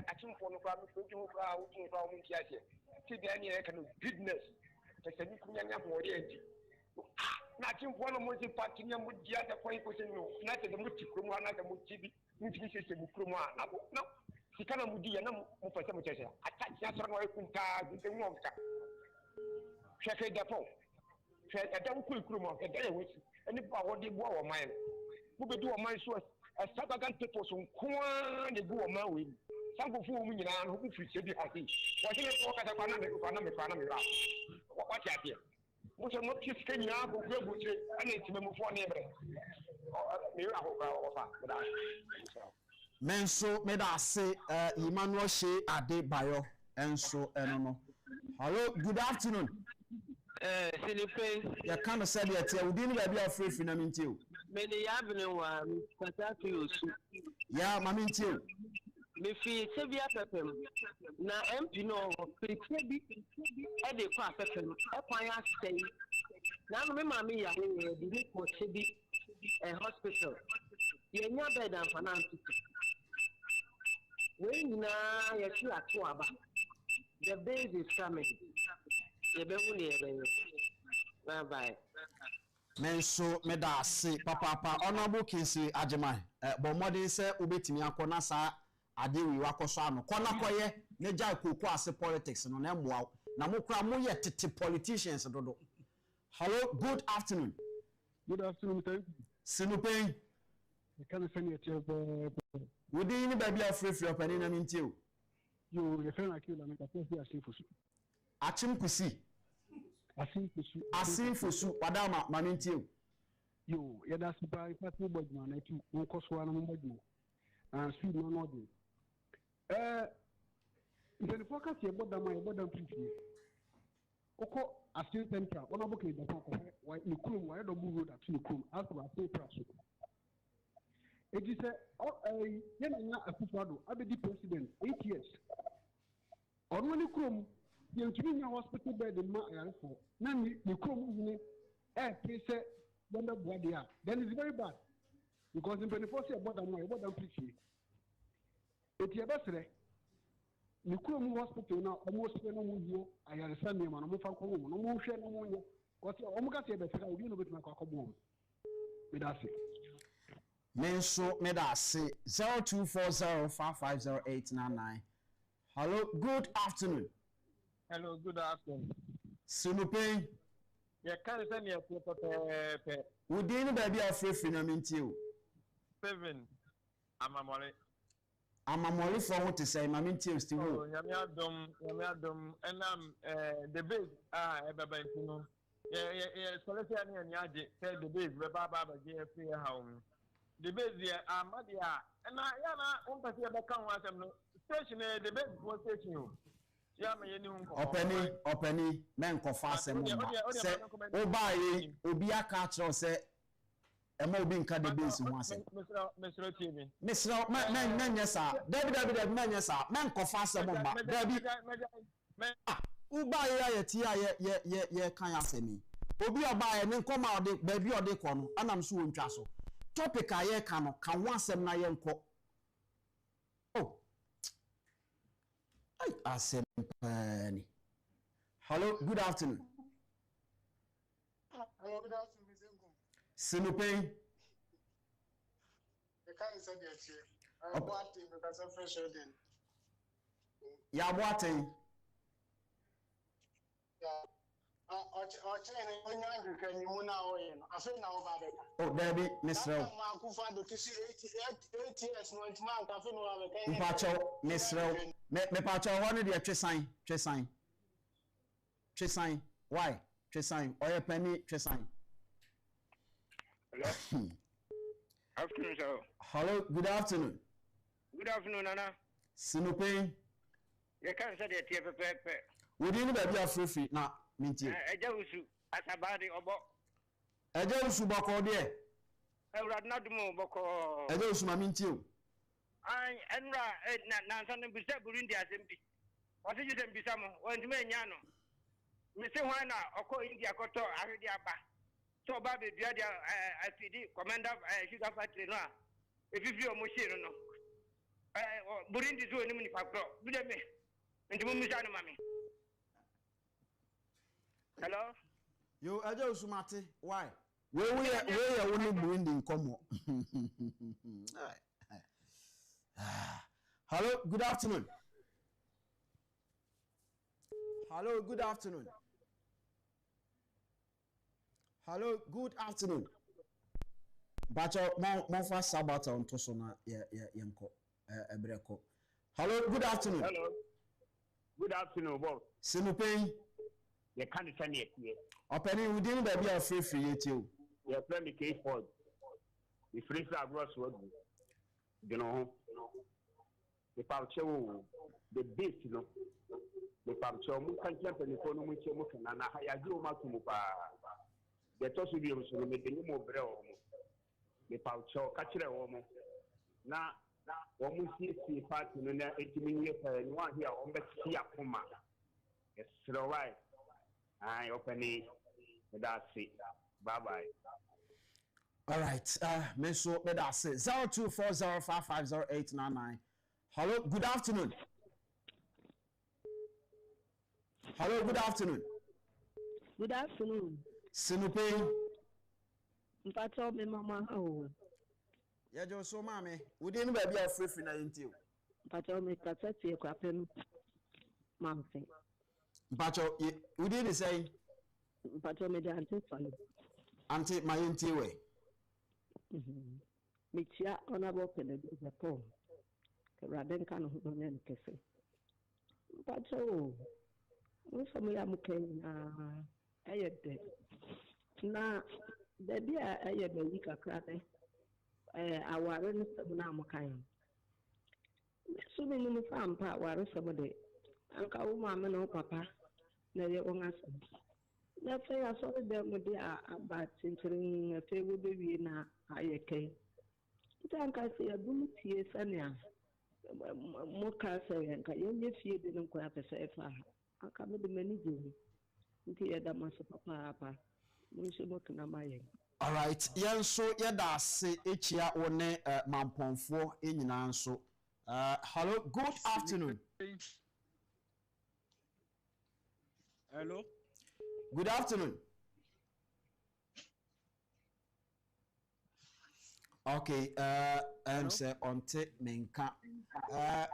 S12: achimfo no kwa mfo kwa utu kwa mu kiase ti de ani e kan goodness te se ni kunya nya ho ri na achimfo no mo si party nya mo dia da kwa iko se no na te de mo ti kromo na de mo ti bi nti se mu kromo na na sikana mu dia na mo fa se mo chese attack ya so no e kunta de mu onka hweke da po hwe da ku kromo e da ye wesi ani ba wo de bo wo man mo be do wo man so extravagant people so kwa de go wo man we sanko fu mu nyina no ku firi se bi ati wo se ko kata kwa na me ra wa ti ati mo se mo pis ke nyina go go bu se ani ti me mo fo ne bre me ra ho ka wo fa da
S7: menso me da se Emmanuel She Adebayo enso eno no. Hello, good afternoon.
S13: Philippe,
S7: ya kan say dey tie udi ni ba bia free na mintie o.
S13: me de ya bene wa kata fi osu.
S7: Ya ma mintie o.
S13: Me fi sebia pepem na MP no fi sebi e de kwa pepem e kwan ya sei. Na no me ma me ya de ni ko sebi hospital. Ye nya bed and finance. We na ya shi ato aba. The base is coming. Bye bye.
S7: Menso me da se papa honorable Kencity Agyapong bo modern say obetimi akona sa ade wi wakoso ano kona koye ne jai kokko ase politics no na moa na mokra moye tete politicians dodo. Hello, good afternoon.
S14: Good afternoon, thank you.
S7: No Pein.
S14: You can send it to
S7: Would you need baby free opening na mintie o.
S14: You refer like you like a asking for
S7: Achim kusi. Asking for su padama mamintie o.
S14: You ya da super party board man na tu won koso na mo board and speed no dey. If the focus ye board am prefix. Oko asking central one aboke da ko why ni krum why do bu road at ni krum as for say price. It is a na akufo-addo abedi president 8 years. Only krum you ntumi nya hospital bed ma ayarefo na ni krom hune pay say benda boadia then it's very bad because in 24 say about them preach eti ebesere ni krom hospital na almost no mu yo ayaresa ni ma no mo fa ko mo no mo hwe no mo nya because o mo ka say ebesere obi no betima kwakobo me da se
S7: menso me da se 0240550899. Hello, good afternoon.
S15: Hello, good afternoon.
S7: No Pein.
S15: You can't send me a paper.
S7: Would you baby free na mintie o?
S15: 7. I'm
S7: a molly for what to say, my mintie still.
S15: Oh, Yamiadum, and the base, Ebabantino. Yeah, Solitary and Yaji said the base, Baba, GFP home. The base, Madia, and I am on the account, stationary, the base was taking you. Openi
S7: men ko fa asem ma se obaye obi aka kire se e ma obi nka de base ho asem mesra men yesa david men yesa men ko fa asem ma david obaye ayeti ye kan asemi obi obaye ne nkoma ode ba bi ode ko no anam so wontwa so topic aye ka no ka ho asem na ye nko oh Asempani. Hello, good afternoon.
S16: Hello, good afternoon,
S7: No Pein.
S16: The car is at the chair. I'm watching because I'm fresh again.
S7: Ya watching. Oh, Debbie, Miss Rowe. Miss Rowe. Me pacho one the Tresign. Why? Tresign. Oya penny Tresign.
S17: Hello. Afternoon, sir.
S7: Hello, good afternoon.
S17: Good afternoon, Nana.
S7: No Pein.
S17: You can't say that you have a paper.
S7: We didn't be free now. Minti.
S17: Ejawusu asabadi obo.
S7: Ejawusu boko de.
S17: Ewra na dumo boko.
S7: Ejawusu ma minti o.
S17: Ai enra na nsan bisa Burundi asembi. Wasi jide bisa mo, wontume nya no. Mi se hwan na okọ India koto ahedi aba. So ba be bia dia afidi commander sugar factory no a. Efifi o mo shire no. Burundi zo ni muni fakro bude me nti mu misa no mami hello
S7: yo aja usumate why we woni Burundi nkomo hello good afternoon hello good afternoon hello good afternoon bacho mo fa sabata onto so na yenko ebreko hello good afternoon
S12: hello good afternoon boss
S7: No Pein
S12: you can't send it here
S7: openi within the be free yet you
S12: your friend case for the free agros road you know the paucho the beast you know the paucho mu kan champ ni ko no mu che mu kana na ya ji o ma tu mu pa the to so bi o so me de mo bre o mu the paucho ka kire o mu na wo mu si party no na etimi nie pa ni wa here o be si akoma yes so right I open that's it bye bye.
S7: All right, me so that's it. 0240550899. Hello, good afternoon. Hello, good afternoon.
S13: Good afternoon.
S7: No Pein.
S13: Mpacho me mama ho.
S7: Ya jo so mama, we didn't be a free na yinti.
S13: Mpacho me kaseti e kwapem. Mamfe.
S7: Mpacho, we didn't say.
S13: Mpacho me de ante falo.
S7: Ante my yinti we.
S13: Michia honorable Agyapong. Raden kan ho no nkese. Mpacho. Mo family amuken na ayede. Na baby ayede wi kakra de. Aware no sɛm na amokan. So me no fa mpa aware sɛm de. Anka wo maame no papa na ye onga sɛm. Na fe ya so de mo de aba tintirin fe wo be wi na ayeke. Ita anka se ya bu tie sania. Mo ka se anka ye nye fie de no kwa pese efa. Anka me de mani je. Nti ye da maso papa apa. Mo nso mo kana maye.
S7: All right, yen so yeda se echia one mamponfo enyina nso. Hello, good afternoon.
S18: Hello.
S7: Good afternoon. Okay, say onte menka.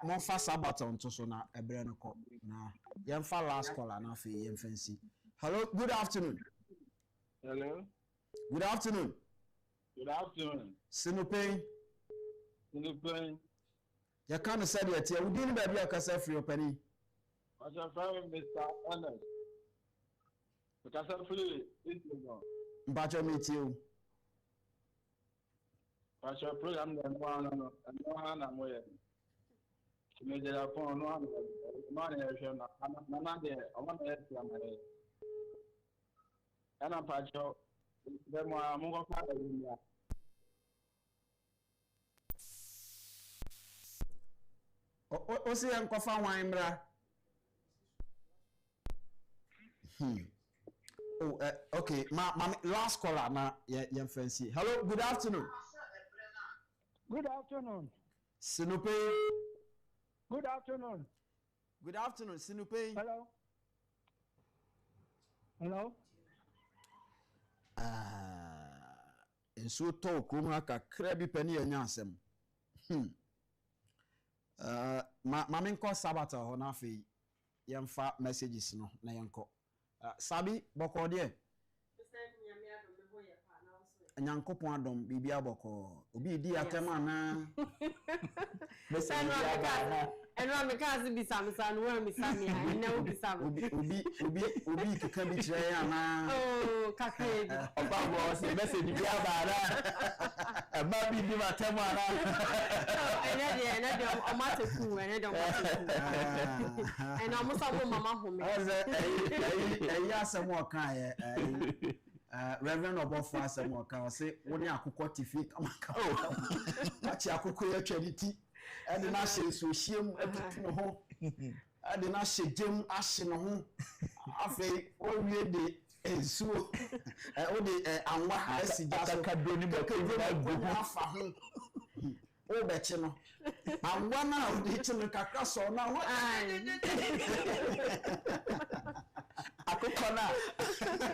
S7: Mo fa sabata onto so na ebre no ko. Na yen fa last caller na fe yen fancy. Hello, good afternoon.
S18: Hello.
S7: Good afternoon.
S18: Good afternoon.
S7: No Pein.
S18: No Pein.
S7: You can't say that you didn't be a casa free opening.
S18: What's your friend, Mr. Ernest? Because I'm free.
S7: But you meet you.
S18: What's your program? And one I'm with. Major upon one nation. I'm not there. I want to help you. And I'm Pacho. Then I'm going to find you.
S7: O se yan kofa wan mra. Oh, okay. My last caller na yan fancy. Hello, good afternoon.
S14: Good afternoon.
S7: No Pein.
S14: Good afternoon.
S7: Good afternoon, No Pein.
S14: Hello. Hello.
S7: Enso to krom aka krabi pani anya asem. Ma menko sabata ho na afi yemfa messages no na yenko. Sabi boko de. Nyankopon adom bibia boko. Obi di atema na.
S19: Eno amekazi bisamisa no amisami ha na obisam.
S7: Obi keka bi kire ya na.
S19: Oh, kakedi.
S9: Oba bo se message bi abara. Aba bi di atema na.
S19: Ene de o mateku, ene de o mateku. Ene o musa bo mama home.
S7: Eyi asem o kan ye Reverend Obofo asem o kan say woni akukọ tifi kamaka. Achi akukọ ya twediti. Ade na hye so hiem atutu no ho. Ade na hye gem ahye no ho. Afei o wie de ensuo. O de anwa asija so
S9: kadro ni mo
S7: ka afa ho. O beche no And one of the children across or now.
S9: Akukona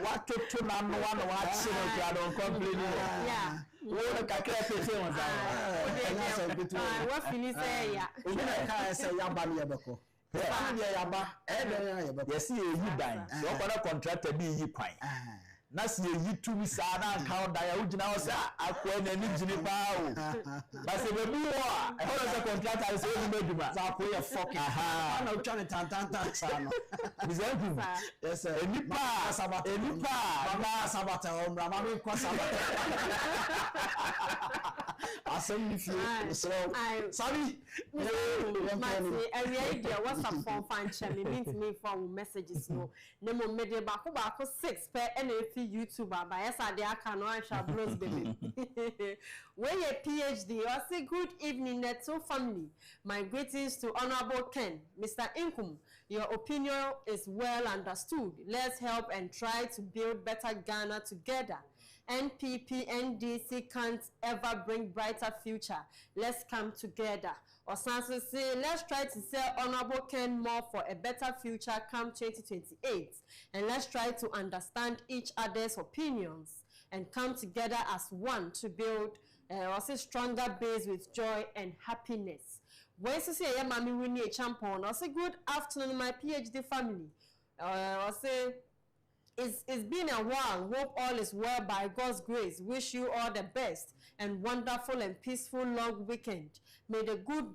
S9: what to man one watch I don't complain.
S19: Yeah.
S9: What kakra pete on that.
S19: What finish say ya.
S10: Ina ka say yaba ni yabeko. Family yaba e dey yabeko.
S9: Yes you dan. So kwa contractor bi yi kwan. Na si yi tu mi sa na account da ya ugina o say akwa na ni gini pa o. Ba se be bi wo a e ho say contractor say ni meduma.
S10: Za ko ye fuck. Aha. Na utwa ni tantan sa no.
S9: Bizanku.
S10: Yes sir.
S9: Enipa
S10: sabata omra ma me kwa sabata. Asem ni fie. So sorry.
S19: Mati area dia WhatsApp phone fan chat me means me for messages no. Nemo media ba ko 6 per NAF YouTuber ba yes ade aka no answer bros baby. When your PhD or say good evening Neto family. My greetings to Honorable Ken, Mr. Inkum. Your opinion is well understood. Let's help and try to build better Ghana together. NPP, NDC can't ever bring brighter future. Let's come together. Osanso say, let's try to sell Honorable Ken more for a better future come 2028. And let's try to understand each other's opinions and come together as one to build a stronger base with joy and happiness. When you say, yeah, mommy, we need a champion. I say, good afternoon, my PhD family. I say, it's been a while. Hope all is well by God's grace. Wish you all the best and wonderful and peaceful long weekend. May the good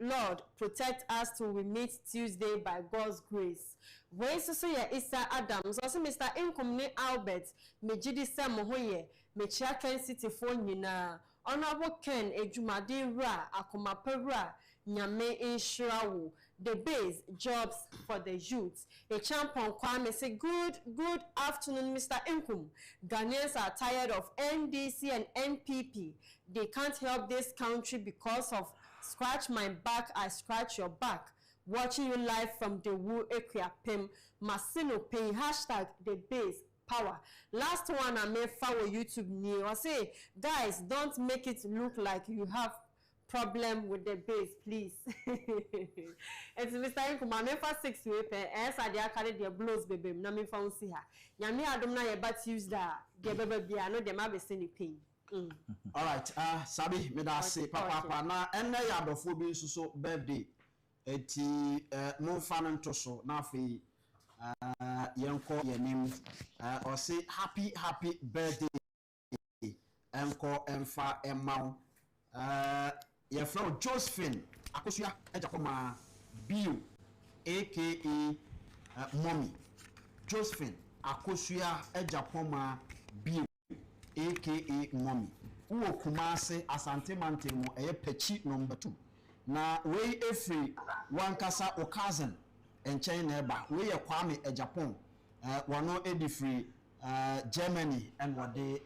S19: Lord protect us till we meet Tuesday by God's grace. When you say, yeah, Issa Adams, also Mr. Inkumni Albert, me Jidi Samohoye, me Chia Kencity Media, Honorable Ken Ejumade Ra, Akomape Ra, Nyame Inshirawo, the base jobs for the youth. A champion Kwame say good afternoon, Mr. Inkum. Ghanaians are tired of NDC and NPP. They can't help this country because of scratch my back, I scratch your back. Watching you live from the Wu Equiapem, No Pein, hashtag the base power. Last one I made follow YouTube new. I say, guys, don't make it look like you have problem with the base, please. It's Mr. Inkum, I'm for 6 weeks, and I did carry the blows, baby. No, me found see her. Yami, I don't know about Tuesday. The baby, I know them have a silly pain.
S7: All right, Sabi, me da say, Papa, na ene ya dofo bi so birthday. Eti mo fanan to so na fe yenko yenim or say happy birthday. Enko emfa emau. Your friend Josephine Akosua Agyapong Bio aka Mommy Josephine Akosua Agyapong Bio aka Mommy uwo Kumase Asante Mante mo eye pechi number 2 na we efri wankasa o cousin enchen na eba we ye Kwame Agyapong wano edifri Germany and what they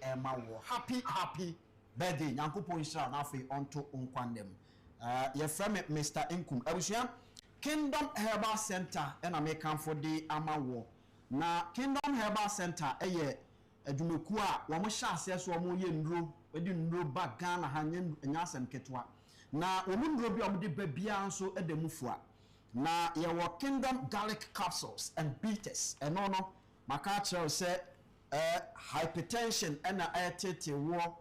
S7: happy birthday Nyankopon Israel na fe onto unkwandem ye frame Mr. Inkum abusia Kingdom Herbal Center and American for the amawo na Kingdom Herbal Center eye adumeku a wo mo hya ase so mo ye nduro edi nduro ba Ghana ha nyasem ketwa na wo nduro bi o de babia nso edamufua na ye wo Kingdom Garlic Capsules and Bitters eno no maka kire say hypertension and atete wo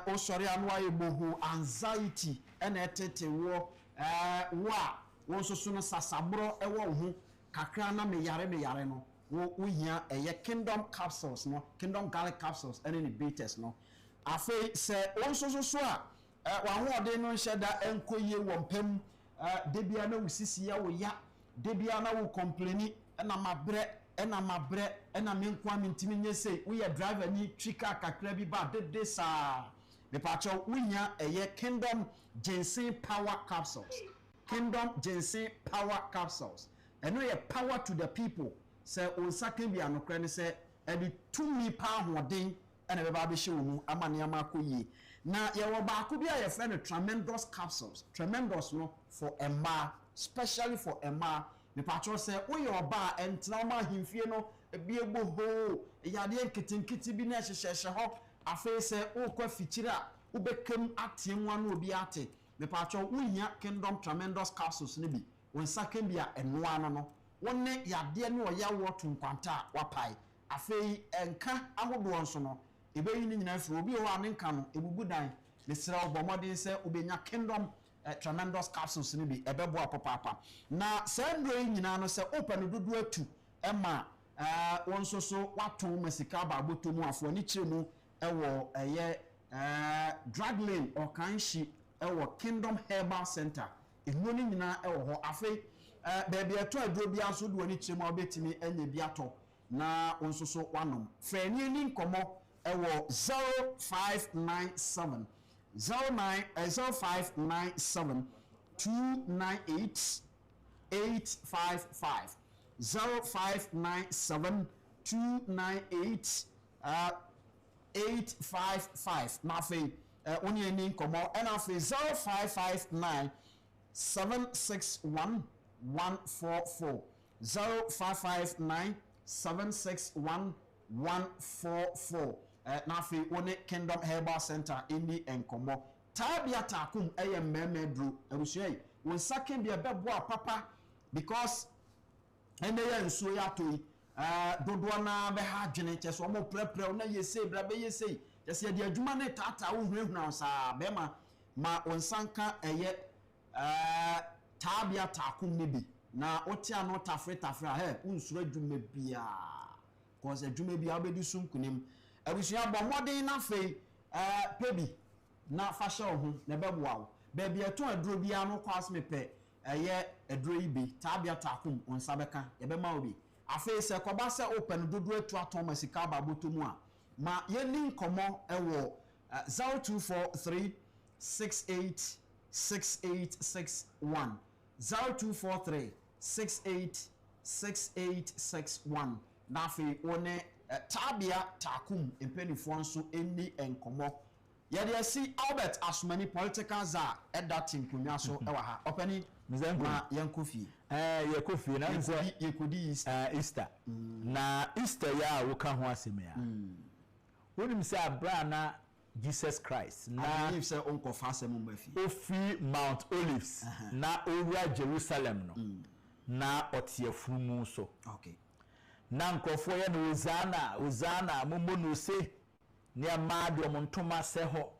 S7: osori anwa ebohu anxiety ena etete wo wo soso no sasabro ewo hu kakra na me yare no wo hia eye Kingdom Capsules no Kingdom Garlic Capsules ena ni bitters no afei se wo soso so a wa ho ode no nheda enkoye wo mpam debia na usisi ya wo ya debia na wo complaini ena mabre ena menkwa mentimi nyese we ya driver ni twika kakra bi ba dede sa me pacho wunya eye Kingdom Ginseng Power Capsules Kingdom Ginseng Power Capsules eno ye power to the people say on saken bi anokre ne say edi tumi pa hoden ena be ba be hye wo mu amane amakoyi na ye wo ba ko bi a ye friend Tremendous Capsules Tremendous no for Emma especially for Emma me patro say wo ye oba entra ma himfie no ebi egbo ho yade nkitinkiti bi na hyehye ho afi say wo kwa fikyira wo bekem atie nwa no obi ate me pacho wunya Kingdom Tremendous Capsules ne bi won saka bi a enoa no wonne yade ne oya wo tunkwanta wapai afei enka ahodo nso no ebeyi ni nyina fro obi ho anenka no ebubu dan ne sira obomodin se obenya Kingdom Tremendous Capsules ne bi ebebo apopapa na sendro nyina no se open dudu atu ema won so wato masika ba botomu afo ni chiremu ewo eye drug lane or kanshi ewo Kingdom Herbal Center ehunu ni nyina ewo ho afei baby eto aduro bia so do ni chiremu obetimi enya biato na won so wanom frani ni nkomo ewo 0597 0597 298 855 0597 298 855 na fe onye ni nkomo na fe 0559 761 144 0559 761 144 na fe one Kingdom Herbal Center indi enkomo tabia takum eye mmemedru abusuai won saken bia bebo papa because ene ya nsuo ya toyi dodo na be ha dwene cheso mo prepre na yese bra be yese yese de adwuma ne tata wo hwehuna sa be ma onsanka eye tabia takum ne bi na otia no tafre he unsuro adwuma bia cause adwuma bia obedi sunkunim abusua bomodin na fe pebi na fasha ho na beboa be bia to aduro bia no kwase mepe eye aduro ibe tabia takum onsa beka ye be ma obi afi se koba se open dodo atu aton masika ba botomu a ma ye ni nkomo ewo 0243 68 6861 0243 68 6861 na fi one tabia takum empenifo nso eni enkomo yede asi Albert Asmani political za edatin kunwa so ewa ha openi na yankofi
S9: yakofi na nze
S7: yekodi
S9: Easter na Easter ya woka ho aseme ya wonim se abra na Jesus Christ na
S7: believe say onko fa asem mbafi
S9: ofi Mount Olives na owura Jerusalem no na otiafumu so
S7: okay
S9: na nkofo ye no Hosanna mommo no se ne amade omontoma se ho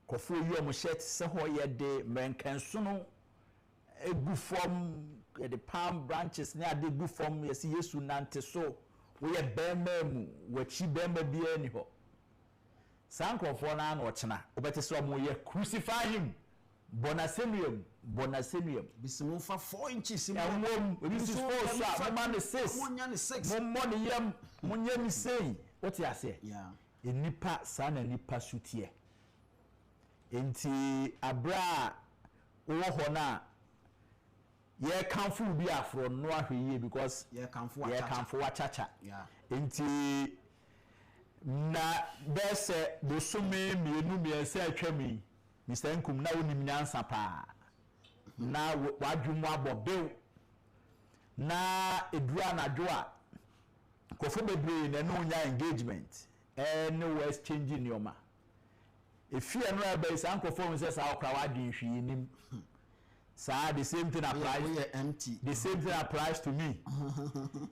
S9: kofo yi omo shirt se ho ye de menkenso no egu form ye de palm branches ne ade gu form ye si Yesu nante so wo ye bema mu wachi bema bia ni ho sankofo na na ochena obete so omo ye crucify him bonasemium
S7: bisimu fa 4 inches
S9: this is 4 so man 6 money yam munyam sei what you say
S7: yeah
S9: enipa sana nipa sutie enti abra wo ho na ye kanfu bi afro no ahweye because
S7: ye kanfu
S9: wachacha
S7: yeah
S9: enti na bese do sume mienu miense atwami Mr. Nkum na wonim nyansa pa na wadwumu abobew na edura na dwoa kofo bebre na no nya engagement any west changing nioma efie no ebe sa nkofo mu se sa okra wadwen hwi nim sa the same thing applies
S7: empty
S9: the same thing applies to me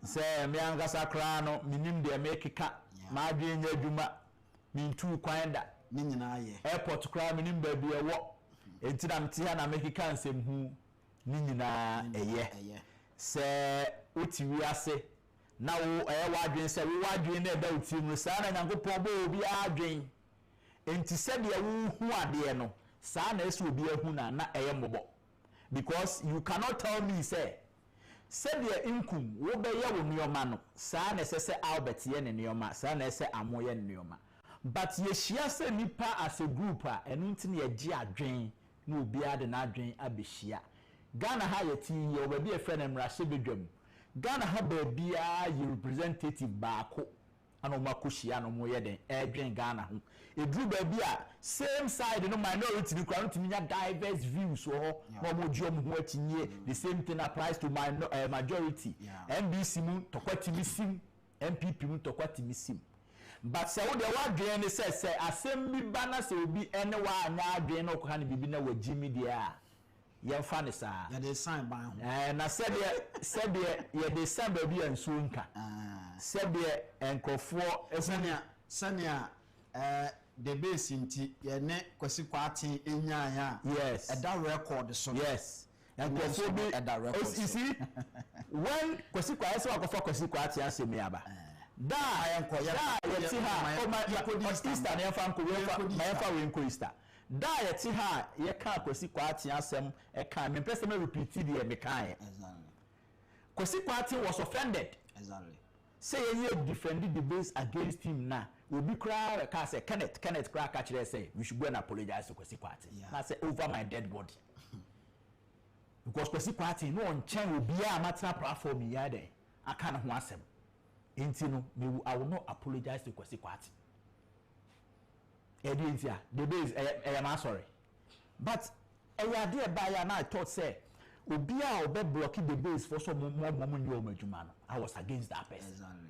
S9: say me angasa kra no minim de mekeka ma adwen nya adwuma mintu kwanda
S7: ni nyina ye
S9: airport kra minim ba bi ewo enti na mtia na mekeka nsem hu ni nyina eye se otiwi ase na wo wadwen se wo wadwen na eba otim sa na nyankopon bo obi adwen enti se de wo hu ade no sa na ese obi ahu na eye mbobo because you cannot tell me say de Nkum wo be ye wo nioma no sa na ese Albert ye ne nioma sa na ese Amo ye ne nioma but ye shia se nipa as a group enu ntini ye gi adwen na obi ade na adwen abehia Ghana ha ye ti ye obi e friend emrahye bedwam Ghana ha ba bia ye representative baako ana makoshia no mo ye den edwen Ghana ho edru ba bia same side no minority ni kwa ntimi nya diverse views ho na mo ji omo ho atinye the same thing applies to my majority NBC mu tokwatimi sim MPP mu tokwatimi sim but say wo de wa dwen ne say asem bi ba na say obi ene wa anya adwen no ko ha ne bibi na wa jimi de a ye fa ne sa
S7: ya de sign ban ho
S9: na said ye de sign ba bi ansu nka said ye enkofo
S7: sania the base inti ye ne kwasi kwate enya ya
S9: yes
S7: that record so
S9: yes enkofo bi you see when kwasi kwate so akofo kwasi kwate asemi aba da yenko ya yeti ha o ma Easter na fa nko we fa we nko Easter da yeti ha ye ka kwasi kwate asem e ka me pese me repeat the me kan
S7: exactly
S9: kwasi kwate was offended
S7: exactly
S9: say you defend the base against him na obi kra ka say Kenneth kra ka kire say we should go and apologize to kwasi kwate na say over my dead body because kwasi kwate no on chen obi a matna platform ya dey aka na ho asem enti no I will not apologize to kwasi kwate Edientia the base I am sorry but eya dey ba ya na I thought say obi a obe block the base for some more new adwuma no I was against that person
S7: exactly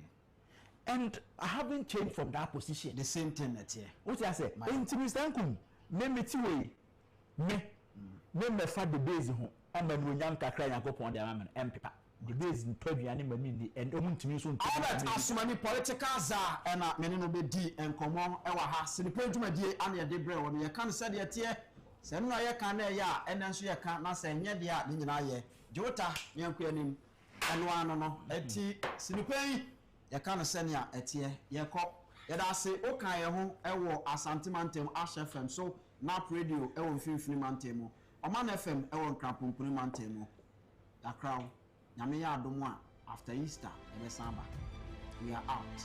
S9: and I haven't changed from that position
S7: the same thing that here
S9: what I say enti Mr. Nkum me meti we me fa the base ho ama no nyam kakra yakopon de ama empepa the base ntwaduane mani ni and omuntimi so
S7: Albert asumani political za na mene no be di enkomo e wa ha sinipe dwumadie ana ye de bre wo no ye kan se de tie se no ye kan na ye a ene nso ye kan na se nye de a ni nyina ye jota nyanku anim eno ano no eti sinipe ye kan se ne a etie ye ko ye da se o kan ye ho e wo Asante Mantem Ash FM so Nap Radio e wo mfimfini Mantem Oman FM e wo Nkrapompuni Mantem Akra Nyame ya adomu a after Easter ebe samba we are out